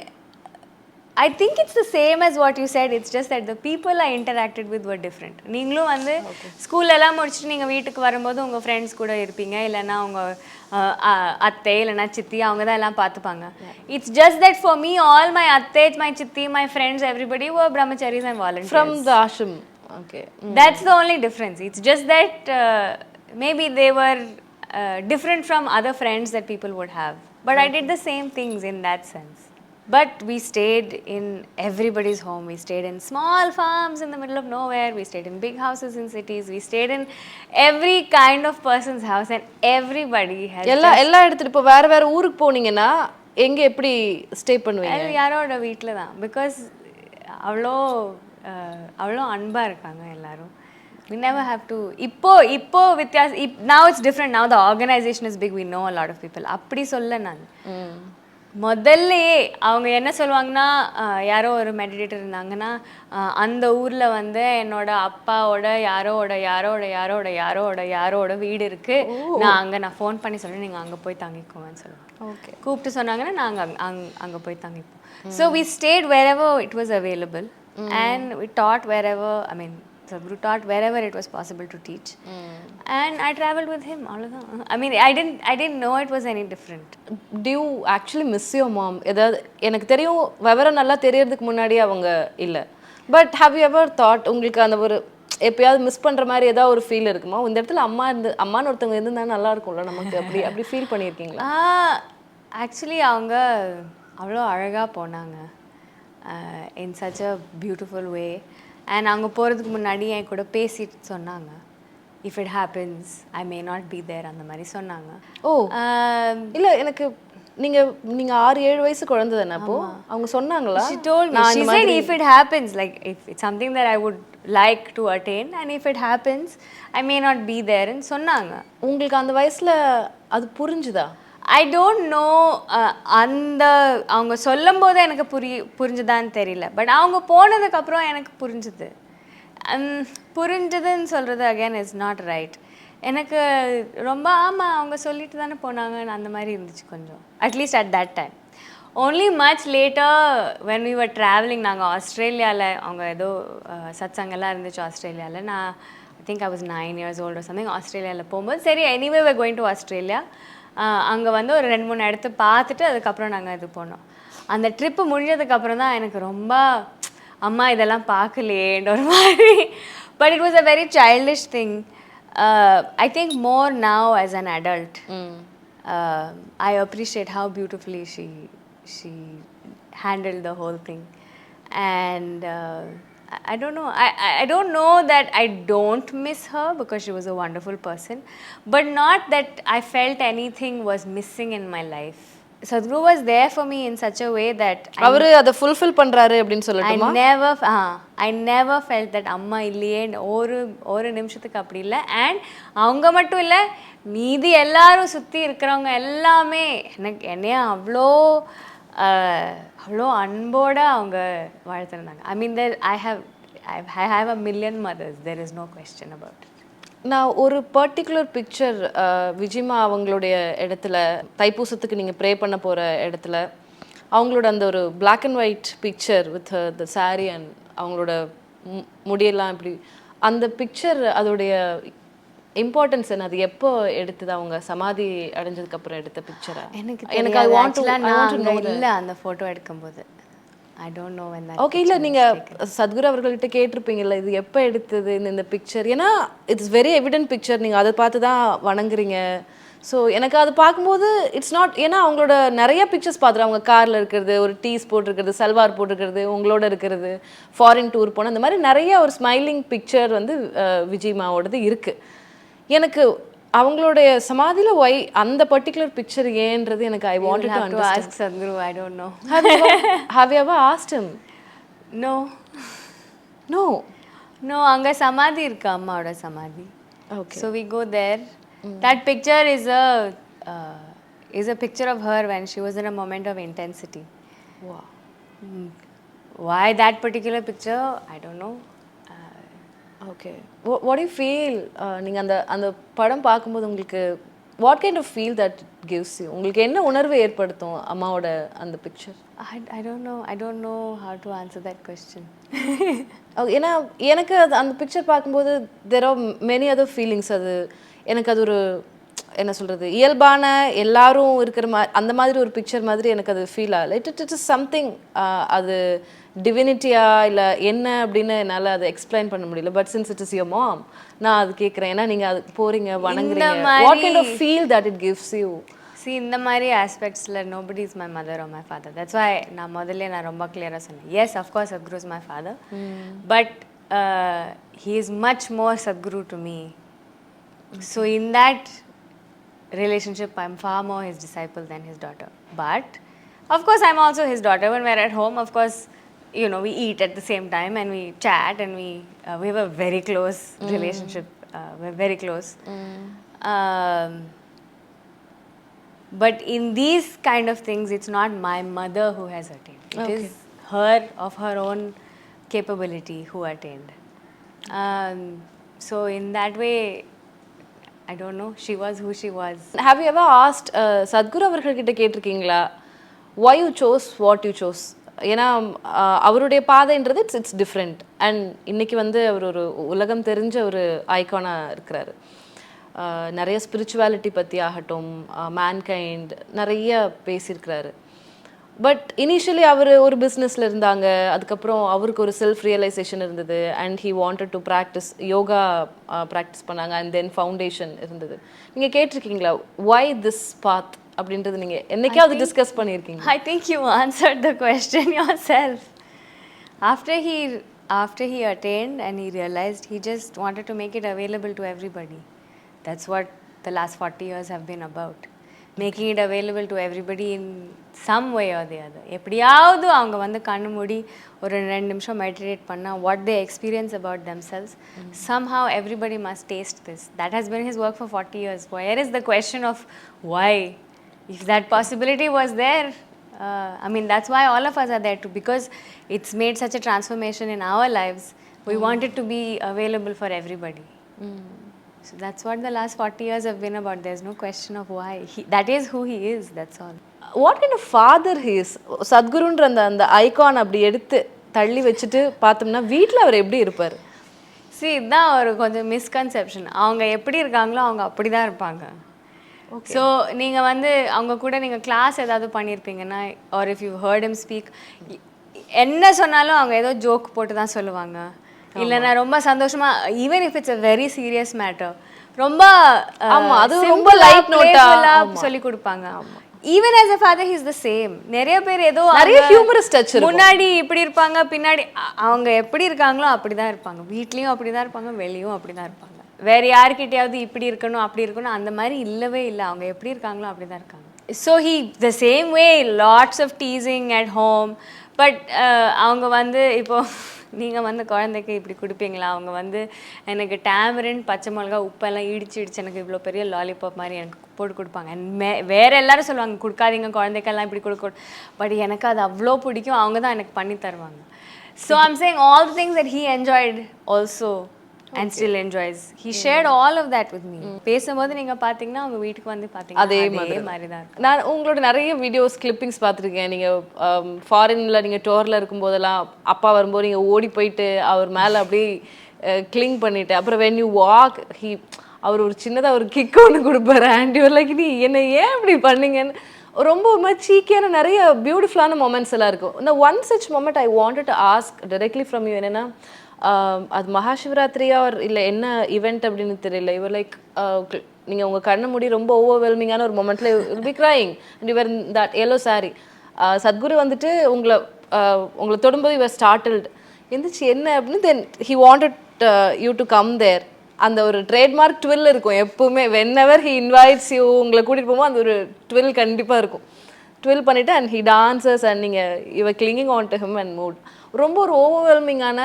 I think it's the same as what you said. It's just that the people I interacted with were different. நீங்களும் வந்து ஸ்கூல் எல்லாம் முடிச்சுட்டு நீங்கள் வீட்டுக்கு வரும்போது உங்கள் ஃப்ரெண்ட்ஸ் கூட இருப்பீங்க, இல்லைன்னா உங்கள் அத்தை இல்லைன்னா சித்தி அவங்க தான் எல்லாம் பார்த்துப்பாங்க. It's just that for me all my அத்தை, மை சித்தி, my friends, everybody were brahmacharis and volunteers. From the ashram. Okay. That's the only difference. It's just that maybe they were different from other friends that people would have. But I did the same things in that sense. But we stayed in everybody's home. We stayed in small farms in the middle of nowhere. We stayed in big houses in cities. We stayed in every kind of person's house, and everybody has எல்லா இடத்துல இப்போ வேற ஊருக்கு போனீங்கன்னா எங்க எப்படி stay பண்ணுவீங்க? யாரோட வீட்டில் தான். பிகாஸ் அவ்வளோ அன்பாக இருக்காங்க எல்லாரும். We never have to. இப்போ வித்தியாசம். Now it's different. Now the organization is big. We know a lot of people. அப்படி சொல்ல நான் முதல்லையே அவங்க என்ன சொல்லுவாங்கன்னா, யாரோ ஒரு மெடிடேட்டர் இருந்தாங்கன்னா, அந்த ஊரில் வந்து என்னோட அப்பாவோட யாரோட வீடு இருக்குது, நான் ஃபோன் பண்ணி சொல்கிறேன், நீங்கள் அங்கே போய் தங்கிக்கோங்கன்னு சொல்லுவாங்க. ஓகே, கூப்பிட்டு சொன்னாங்கன்னா நாங்கள் அங்கே போய் தங்கிப்போம். So we stayed wherever it was available and we taught wherever, Sadhguru taught wherever it was possible to teach. And I traveled with him. I didn't know it was any different. Do you actually miss your mom? ஏதாவது எனக்கு தெரியும், விவரம் நல்லா தெரியறதுக்கு முன்னாடி அவங்க இல்லை. But have you ever thought, உங்களுக்கு அந்த ஒரு எப்பயாவது மிஸ் பண்ணுற மாதிரி ஏதாவது ஒரு ஃபீல் இருக்குமா? இந்த இடத்துல அம்மான்னு ஒருத்தவங்க இருந்தா நல்லா இருக்கும்ல நமக்கு, அப்படி ஃபீல் பண்ணியிருக்கீங்களா? ஆக்சுவலி அவங்க அவ்வளோ அழகாக போனாங்க, in such a beautiful way. And அவங்க போகிறதுக்கு முன்னாடி என் கூட பேசிட்டு சொன்னாங்க, if it happens I may not be there, அந்த மாதிரி சொன்னாங்க. ஓ இல்லை, எனக்கு நீங்கள் 6-7 வயசு குழந்தை தானே அப்போ? அவங்க சொன்னாங்களா? She told me, she said if it happens, like if it's something that I would like to attain and if it happens I may not be there ன்னு சொன்னாங்க. உங்களுக்கு அந்த வயசில் அது புரிஞ்சுதா? ஐ டோன்ட் நோ. அந்த அவங்க சொல்லும் போது எனக்கு புரிஞ்சுதான்னு தெரியல. பட் அவங்க போனதுக்கப்புறம் எனக்கு புரிஞ்சுதுன்னு சொல்கிறது அகேன் இஸ் நாட் ரைட். எனக்கு ரொம்ப ஆமாம் அவங்க சொல்லிட்டு தானே போனாங்கன்னு அந்த மாதிரி இருந்துச்சு கொஞ்சம், at least at that time. Only much later when we were travelling, நாங்கள் ஆஸ்திரேலியாவில் அவங்க ஏதோ சத்சங்கெல்லாம் இருந்துச்சு ஆஸ்திரேலியாவில். நான் I think I was 9 years old or something. ஆஸ்திரேலியாவில் போகும்போது சரி anyway we're going to Australia, அங்கே வந்து ஒரு 2-3 இடத்த பார்த்துட்டு அதுக்கப்புறம் நாங்கள் இது போனோம். அந்த ட்ரிப்பு முடிஞ்சதுக்கப்புறம் தான் எனக்கு ரொம்ப அம்மா இதெல்லாம் பார்க்கலையேன்ற ஒரு மாதிரி. But it was a very childish thing. I think more now as an adult I appreciate how beautifully she handled the whole thing. And I don't know that I don't miss her because she was a wonderful person, but not that I felt anything was missing in my life. Sadhguru was there for me in such a way that அவரு அதை fulfill பண்றாரு அப்படினு சொல்லட்டுமா? I never felt that அம்மா இல்லையே ஒரு நிமிஷத்துக்கு அப்படி இல்லை. அண்ட் அவங்க மட்டும் இல்லை, மீதி எல்லாரும் சுற்றி இருக்கிறவங்க எல்லாமே என்னைய அவ்வளோ அன்போட அவங்க வாழ்த்துருந்தாங்க. I have a million mothers. There is no question about it. நான் ஒரு பர்டிகுலர் பிக்சர் விஜிமா அவங்களுடைய இடத்துல தைப்பூசத்துக்கு நீங்கள் ப்ரே பண்ண போகிற இடத்துல அவங்களோட அந்த ஒரு black and white picture with the sari and அவங்களோட முடியெல்லாம் இப்படி அந்த பிக்சர் அதோடைய இம்பார்ட்டன்ஸ் என்ன? அது எப்போ எடுத்தது? அவங்க சமாதி அடைஞ்சதுக்கு அப்புறம் எடுத்த பிக்சரா? எனக்கு ஐ வாண்ட் டு நோ. இல்ல அந்த போட்டோ எடுக்கும்போது ஐ don't no when that. Okay, இல்ல நீங்க சத்குரு அவர்கள்கிட்ட கேட்டிருப்பீங்கல்ல இது எப்போ எடுத்தது இந்த பிக்சர்? ஏன்னா இட்ஸ் வெரி எவிடென்ட் பிக்சர், நீங்கள் அதை பார்த்து தான் வணங்குறீங்க. ஸோ எனக்கு அது பார்க்கும்போது இட்ஸ் நாட், ஏன்னா அவங்களோட நிறைய பிக்சர்ஸ் பார்த்துரு, அவங்க காரில் இருக்கிறது, ஒரு டீஸ் போட்டிருக்கிறது, சல்வார் போட்டிருக்கிறது, உங்களோட இருக்கிறது, ஃபாரின் டூர் போன இந்த மாதிரி நிறைய ஒரு ஸ்மைலிங் பிக்சர் வந்து விஜய்மாவோடது இருக்குது. எனக்கு அவங்களுடைய சமாதியில் ஒய் அந்த பர்டிகுலர் பிக்சர் ஏன்றது எனக்கு I wanted to understand. ask Sadhguru, I don't know. Have you ever asked him? No, அங்க சமாதி இருக்கு, அம்மாவோட சமாதி. Okay. So we go there. That picture is a picture of her when she was in a moment of intensity. Wow. Why that particular picture? I don't know. Okay. What you feel நீங்கள் அந்த படம் பார்க்கும்போது உங்களுக்கு what kind of feel that gives you? உங்களுக்கு என்ன உணர்வு ஏற்படுத்தும் அம்மாவோட அந்த picture? I don't know how to answer that question. ஏன்னா எனக்கு அது அந்த பிக்சர் பார்க்கும்போது there are many other feelings. அது எனக்கு அது ஒரு என்ன சொல்கிறது, இயல்பான எல்லாரும் இருக்கிற அந்த மாதிரி ஒரு பிக்சர் மாதிரி எனக்கு அது ஃபீல் ஆகலை. It is something. அது டிவினிட்டியா இல்லை என்ன அப்படின்னு என்னால் அதை எக்ஸ்பிளைன் பண்ண முடியல. But since it is your mom, நான் அது கேட்குறேன். ஏன்னா நீங்கள் அது போகிறீங்க, வணங்குறீங்க. What kind of feel that it gives you? See, இந்த மாதிரி ஆஸ்பெக்ட்ஸில் nobody is my mother or my father. That's why நான் ரொம்ப கிளியராக சொன்னேன். Yes, of course, Sadhguru is my father. But he is much more Sadhguru to me. So in that relationship, I'm far more his disciple than his daughter. But, of course, I'm also his daughter. When we're at home, of course, you know, we eat at the same time and we chat and we have a very close relationship. We're very close. But in these kind of things, it's not my mother who has attained. It is her, of her own capability, who attained. So in that way, I don't know, she was who she was. Have you ever asked Sadhguru அவர்கள்கிட்ட கேட்டிருக்கீங்களா why you chose what you chose? ஏன்னா அவருடைய பாதைன்றது it's different. And இன்னைக்கு வந்து அவர் ஒரு உலகம் தெரிஞ்ச ஒரு ஐகானாக இருக்கிறாரு. நிறைய ஸ்பிரிச்சுவாலிட்டி பற்றி ஆகட்டும், மேன்கைண்ட் நிறைய பேசியிருக்கிறாரு. பட் இனிஷியலி அவர் ஒரு பிஸ்னஸில் இருந்தாங்க. அதுக்கப்புறம் அவருக்கு ஒரு செல்ஃப் ரியலைசேஷன் இருந்தது. And he wanted to practice yoga practice பண்ணாங்க. அண்ட் தென் ஃபவுண்டேஷன் இருந்தது. நீங்கள் கேட்டிருக்கீங்களா why this path அப்படின்றது? நீங்கள் என்னைக்காவது டிஸ்கஸ் பண்ணியிருக்கீங்க? I think you answered the question yourself. After he attained and he realized, he just wanted to make it available to everybody. That's what the last 40 years have been about. Making it available to everybody in some way or the other. எப்படியாவது அவங்க வந்து கண்ணு மூடி ஒரு 2 நிமிஷம் meditate பண்ணால் what they experience about themselves, somehow everybody must taste this. That has been his work for 40 years. Where is the question of why? If that possibility was there, I mean, that's why all of us are there too, because it's made such a transformation in our lives. We want it to be available for everybody. So that's what the last 40 years have been about. There's no question of why. That is who he is, that's all. What kind of father he is? சத்குருன்ற அந்த icon அப்படி எடுத்து தள்ளி வச்சுட்டு பார்த்தோம்னா வீட்டில் அவர் எப்படி இருப்பார்? See, இதுதான் ஒரு கொஞ்சம் மிஸ்கன்செப்ஷன். அவங்க எப்படி இருக்காங்களோ அவங்க அப்படி தான் இருப்பாங்க. ஸோ நீங்கள் வந்து அவங்க கூட நீங்கள் கிளாஸ் ஏதாவது பண்ணியிருப்பீங்கன்னா, or if you heard him speak, என்ன சொன்னாலும் அவங்க ஏதோ ஜோக் போட்டு தான் சொல்லுவாங்க. இல்லைன்னா ரொம்ப சந்தோஷமா, even if it's a very serious matter, ரொம்ப அது ரொம்ப லைட் நோட்டா சொல்லி கொடுப்பாங்க. Even as a father he is the same. நிறைய பேர் ஏதோ நிறைய ஹியூமரஸ் டச் இருக்கும். முன்னாடி இப்படி இருப்பாங்க, பின்னாடி அவங்க எப்படி இருக்காங்களோ அப்படி தான் இருப்பாங்க. வீட்லேயும் அப்படி தான் இருப்பாங்க, வெளியும் அப்படி தான் இருப்பாங்க. வேறு யார்கிட்டயாவது இப்படி இருக்கணும் அப்படி இருக்கணும் அந்த மாதிரி இல்லவே இல்லை. அவங்க எப்படி இருக்காங்களோ அப்படி தான் இருக்காங்க. So the same way, lots of teasing at home. But அவங்க வந்து இப்போது நீங்கள் வந்து குழந்தைக்கு இப்படி கொடுப்பீங்களா? அவங்க வந்து எனக்கு டேமரின், பச்சை மிளகா, உப்பெல்லாம் இடிச்சு எனக்கு இவ்வளோ பெரிய லாலிபாப் மாதிரி எனக்கு போட்டு கொடுப்பாங்க. அண்ட் வேறு எல்லாரும் சொல்லுவாங்க கொடுக்காதீங்க குழந்தைக்கெல்லாம் இப்படி கொடுக்க. பட் எனக்கு அது அவ்வளோ பிடிக்கும். அவங்க தான் எனக்கு பண்ணி தருவாங்க. So I'm saying all the things that he enjoyed also and still enjoys. He shared all of that with me. பேசும்போது நீங்க பாத்தீங்கன்னா அவங்க வீட்டுக்கு வந்து பாத்தீங்கன்னா அதே மாதிரி தான் இருக்கு. நான் உங்களோட நிறைய வீடியோஸ் கிளிப்பிங்ஸ் பார்த்துருக்கேன். நீங்க ஃபாரின்ல நீங்க டூர்ல இருக்கும்போதெல்லாம் அப்பா வரும்போது நீங்க ஓடி போயிட்டு அவர் மேல அப்படியே கிளிங் பண்ணிட்டு, அப்புறம் when you walk அவர் ஒரு சின்னதாக ஒரு கிக் ஒன்று கொடுப்பாரு. ஆண்ட் யூர் லைக் நீ என்ன ஏன் இப்படி பண்ணீங்கன்னு ரொம்ப சீக்கியான நிறைய பியூட்டிஃபுல்லான மொமெண்ட்ஸ் எல்லாம் இருக்கும். இந்த one such moment I wanted to ask directly from you. என்னன்னா அது மகாசிவராத்திரியா இல்லை என்ன ஈவெண்ட் அப்படின்னு தெரியல. இவர் லைக் நீங்கள் உங்கள் கண்ணை மூடி ரொம்ப ஓவர்வெல்மிங்கான ஒரு மொமெண்ட்டில் will be crying and your that yellow sari. Sadhguru வந்துட்டு உங்களை தொடும்போது யுவர் ஸ்டார்டில்ட் எந்திரிச்சு என்ன அப்படின்னு. Then he wanted you to come there. அந்த ஒரு ட்ரேட்மார்க் ட்வில் இருக்கும் எப்பவுமே. வென்எவர் ஹி இன்வைட்ஸ் யூ, உங்களை கூட்டிகிட்டு போகும்போது அந்த ஒரு ட்வில் கண்டிப்பாக இருக்கும். ட்வில் பண்ணிவிட்டு அண்ட் ஹி டான்சஸ் அண்ட் நீங்கள் your clinging on to him and mood. ரொம்ப ஒரு ஓவர்வெல்மிங்கான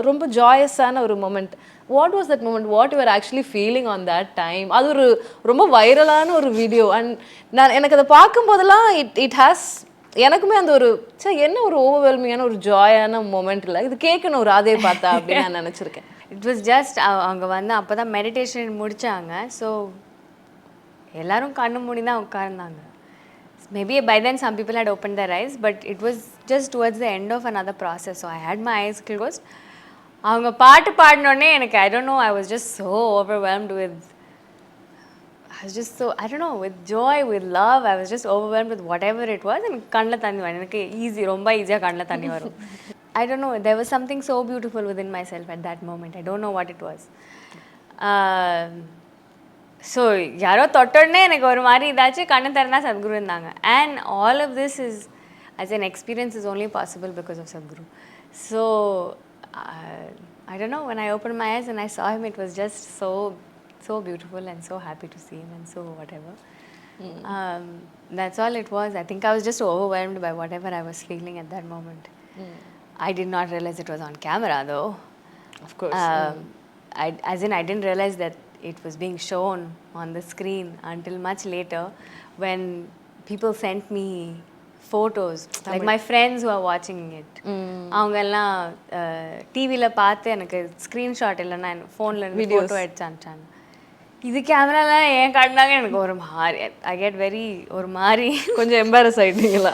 ரொம்ப ஜாயஸான ஒரு moment. What was that moment? What you are actually feeling on that time? அது ஒரு ரொம்ப வைரலான ஒரு வீடியோ. அண்ட் எனக்கு அதை பார்க்கும்போதெல்லாம் இட் ஹாஸ் எனக்குமே அந்த ஒரு என்ன ஒரு ஓவர்வெல்மிங்கான ஒரு ஜாயான மொமெண்ட் இல்லை, இது கேட்கணும் ஒரு அதே பார்த்தா அப்படின்னு நான் நினச்சிருக்கேன். இட் வாஸ் ஜஸ்ட் அவங்க வந்து அப்போ தான் மெடிடேஷன் முடித்தாங்க. ஸோ எல்லோரும் கண்ணு மூடி தான் உட்கார்ந்தாங்க. Maybe by then some people had opened their eyes, but it was just towards the end of another process. So I had my eyes closed. அவங்க பாட்டு பாடினோடனே எனக்கு I don't know, I was just so overwhelmed with, I was just so, I don't know, with joy, with love. I was just overwhelmed with whatever it was. எனக்கு கண்ணில் தண்ணி வரும். எனக்கு ரொம்ப ஈஸியாக கண்ணில் தண்ணி வரும். I don't know, there was something so beautiful within myself at that moment. I don't know what it was. So யாரோ தொட்டோடனே எனக்கு ஒரு மாதிரி இதாச்சு, கண்ணு திறந்தா சத்குரு இருந்தாங்க. And all of this is as an experience is only possible because of Sadhguru. So I don't know, when I opened my eyes and I saw him, it was just so beautiful and so happy to see him and so whatever. That's all it was. I think I was just overwhelmed by whatever I was feeling at that moment. I did not realize it was on camera though. Of course. I didn't realize that it was being shown on the screen until much later when people sent me photos, like my friends who are watching it. அவங்க எல்லாம் டிவியில் பார்த்து எனக்கு screenshot இல்லைன்னா என் ஃபோனில் இருந்து photo எடுத்து அனுப்பிச்சாங்க. இது கேமராலாம் ஏன் காட்டினாங்க எனக்கு ஒரு மாதிரி, ஐ கெட் வெரி ஒரு மாதிரி கொஞ்சம் எம்பாரஸ் ஆகிட்டீங்களா?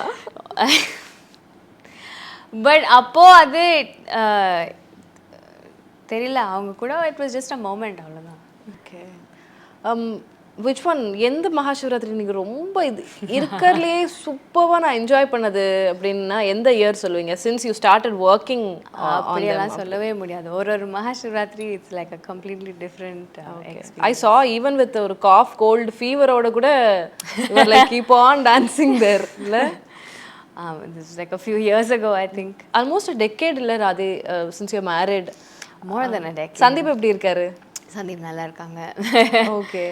பட் அப்போது அது தெரியல, அவங்க கூட it was just a moment, அவ்வளோதான். ஓகே. விச் ஒன், எந்த மகாசிவராத்திரி நீங்கள் ரொம்ப இது இருக்கிறதுலே சூப்பராக நான் என்ஜாய் பண்ணது அப்படின்னா எந்த இயர் சொல்லுவீங்க? Since you started working. அப்படியெல்லாம் சொல்லவே முடியாது. ஒரு Mahashivratri it's like a completely different. I saw even with ஒரு காஃப் கோல்டு ஃபீவரோட கூட like keep on dancing there இல்லை? This is like a few years ago, I think. Almost a decade இல்லை Radhe, since you're married. More than a decade. Sandeep எப்படி இருக்காரு? சந்தீப் நல்லா இருக்காங்க. Okay.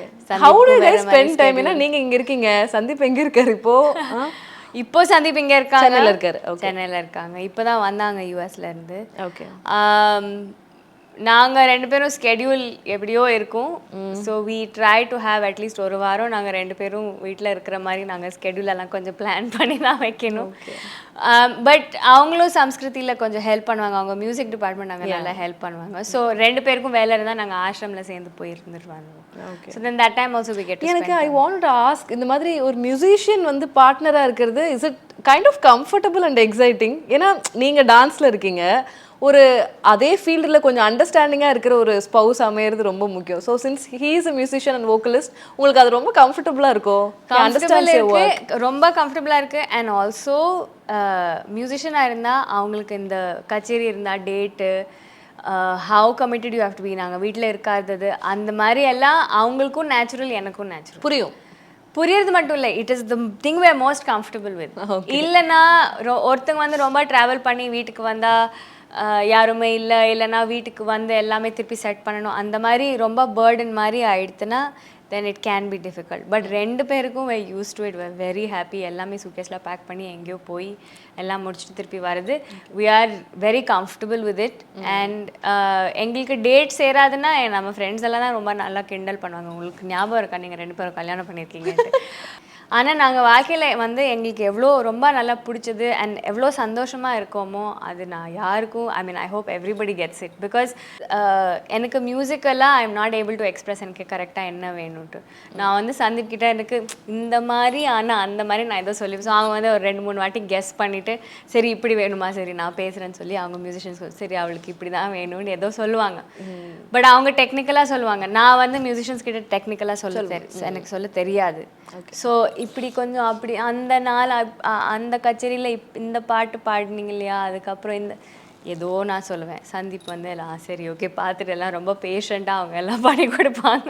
How do you guys spend time? ஏன்னா நீங்க இங்க இருக்கீங்க, சந்தீப் எங்க இருக்காரு இப்போ? இப்போ சந்தீப் இங்க இருக்காங்க, சென்னையில இருக்காரு. சென்னையில இருக்காங்க. இப்போதான் வந்தாங்க யூஎஸ்ல இருந்து. ஓகே. நாங்கள் ரெண்டு பேரும் ஸ்கெடியூல் எப்படியோ இருக்கும். So we try to have at least ஒரு வாரம் நாங்கள் ரெண்டு பேரும் வீட்டில் இருக்கிற மாதிரி நாங்கள் ஸ்கெடியூல் எல்லாம் கொஞ்சம் பிளான் பண்ணி தான் வைக்கணும். பட் அவங்களும் சம்ஸ்கிருதியில் கொஞ்சம் ஹெல்ப் பண்ணுவாங்க, அவங்க மியூசிக் டிபார்ட்மெண்ட் நாங்கள் நல்லா ஹெல்ப் பண்ணுவாங்க. ஸோ ரெண்டு பேருக்கும் வேலை இருந்தால் நாங்கள் ஆஷ்ரமில் சேர்ந்து போய் இருந்துருவாங்க. So then that time also we get. எனக்கு ஐ வாண்ட் டு ஆஸ்க், இந்த மாதிரி ஒரு மியூசிஷியன் வந்து பார்ட்னராக இருக்கிறது is it kind of comfortable and exciting? ஏன்னா நீங்கள் டான்ஸில் இருக்கீங்க, ஒரு அதே ஃபீல்டில் கொஞ்சம் அண்டர்ஸ்டாண்டிங்காக இருக்கிற ஒரு ஸ்பவுஸ் அமையிறது ரொம்ப முக்கியம். So since he is a musician and vocalist, உங்களுக்கு அது ரொம்ப கம்ஃபர்டபுளாக இருக்கும்? ரொம்ப கம்ஃபர்டபுளாக இருக்குது. அண்ட் ஆல்சோ மியூசிஷியனாக இருந்தால் அவங்களுக்கு இந்த கச்சேரி இருந்தால் date, how committed you have to be, நாங்கள் வீட்டில் இருக்காதது அந்த மாதிரி எல்லாம் அவங்களுக்கும் நேச்சுரல், எனக்கும் நேச்சுரல் புரியறது மட்டும் இல்லை. It is the thing we are most comfortable with. இல்லைன்னா ஒருத்தங்க வந்து ரொம்ப ட்ராவல் பண்ணி வீட்டுக்கு வந்தால் யாருமே இல்லைன்னா வீட்டுக்கு வந்து எல்லாமே திருப்பி செட் பண்ணணும், அந்த மாதிரி ரொம்ப பேர்டன் மாதிரி ஆயிடுத்துன்னா then it can be difficult. But ரெண்டு பேருக்கும் we use to it, very happy. எல்லாமே சூட்கேஸில் பேக் பண்ணி எங்கேயோ போய் எல்லாம் முடிச்சுட்டு திருப்பி வருது. We are very comfortable with it. And எங்களுக்கு டேட் சேராதுன்னா நம்ம ஃப்ரெண்ட்ஸ் எல்லாம் தான் ரொம்ப நல்லா கிண்டல் பண்ணுவாங்க, உங்களுக்கு ஞாபகம் இருக்கா நீங்கள் ரெண்டு பேரும் கல்யாணம் பண்ணியிருக்கீங்கன்ட்டு. ஆனால் நாங்கள் வாழ்க்கையில் வந்து எங்களுக்கு எவ்வளோ ரொம்ப நல்லா பிடிச்சது அண்ட் எவ்வளோ சந்தோஷமாக இருக்கோமோ அது நான் யாருக்கும், I mean I hope everybody gets it. Because எனக்கு மியூசிக்கெல்லாம் I am not able to express எனக்கு கரெக்டாக என்ன வேணும்ட்டு. நான் வந்து சந்தீப் கிட்ட எனக்கு இந்த மாதிரி ஆனால் அந்த மாதிரி நான் ஏதோ சொல்லி, ஸோ அவங்க வந்து ஒரு 2-3 வாட்டி கெஸ் பண்ணிவிட்டு சரி இப்படி வேணுமா, சரி நான் பேசுகிறேன்னு சொல்லி அவங்க மியூசிஷியன்ஸ் சரி அவளுக்கு இப்படி தான் வேணும்னு ஏதோ சொல்லுவாங்க. பட் அவங்க டெக்னிக்கலாக சொல்லுவாங்க, நான் வந்து மியூசிஷியன்ஸ் கிட்ட டெக்னிக்கலாக எனக்கு சொல்ல தெரியாது. ஸோ இப்படி கொஞ்சம் அப்படி அந்த நாள் அந்த கச்சேரியில் இந்த பாட்டு பாடினீங்க இல்லையா, அதுக்கப்புறம் இந்த ஏதோ நான் சொல்லுவேன். சந்தீப் வந்து எல்லாம் சரி ஓகே பார்த்துட்டு எல்லாம் ரொம்ப பேஷண்ட்டாக அவங்க எல்லாம் பாடி கொடுப்பாங்க.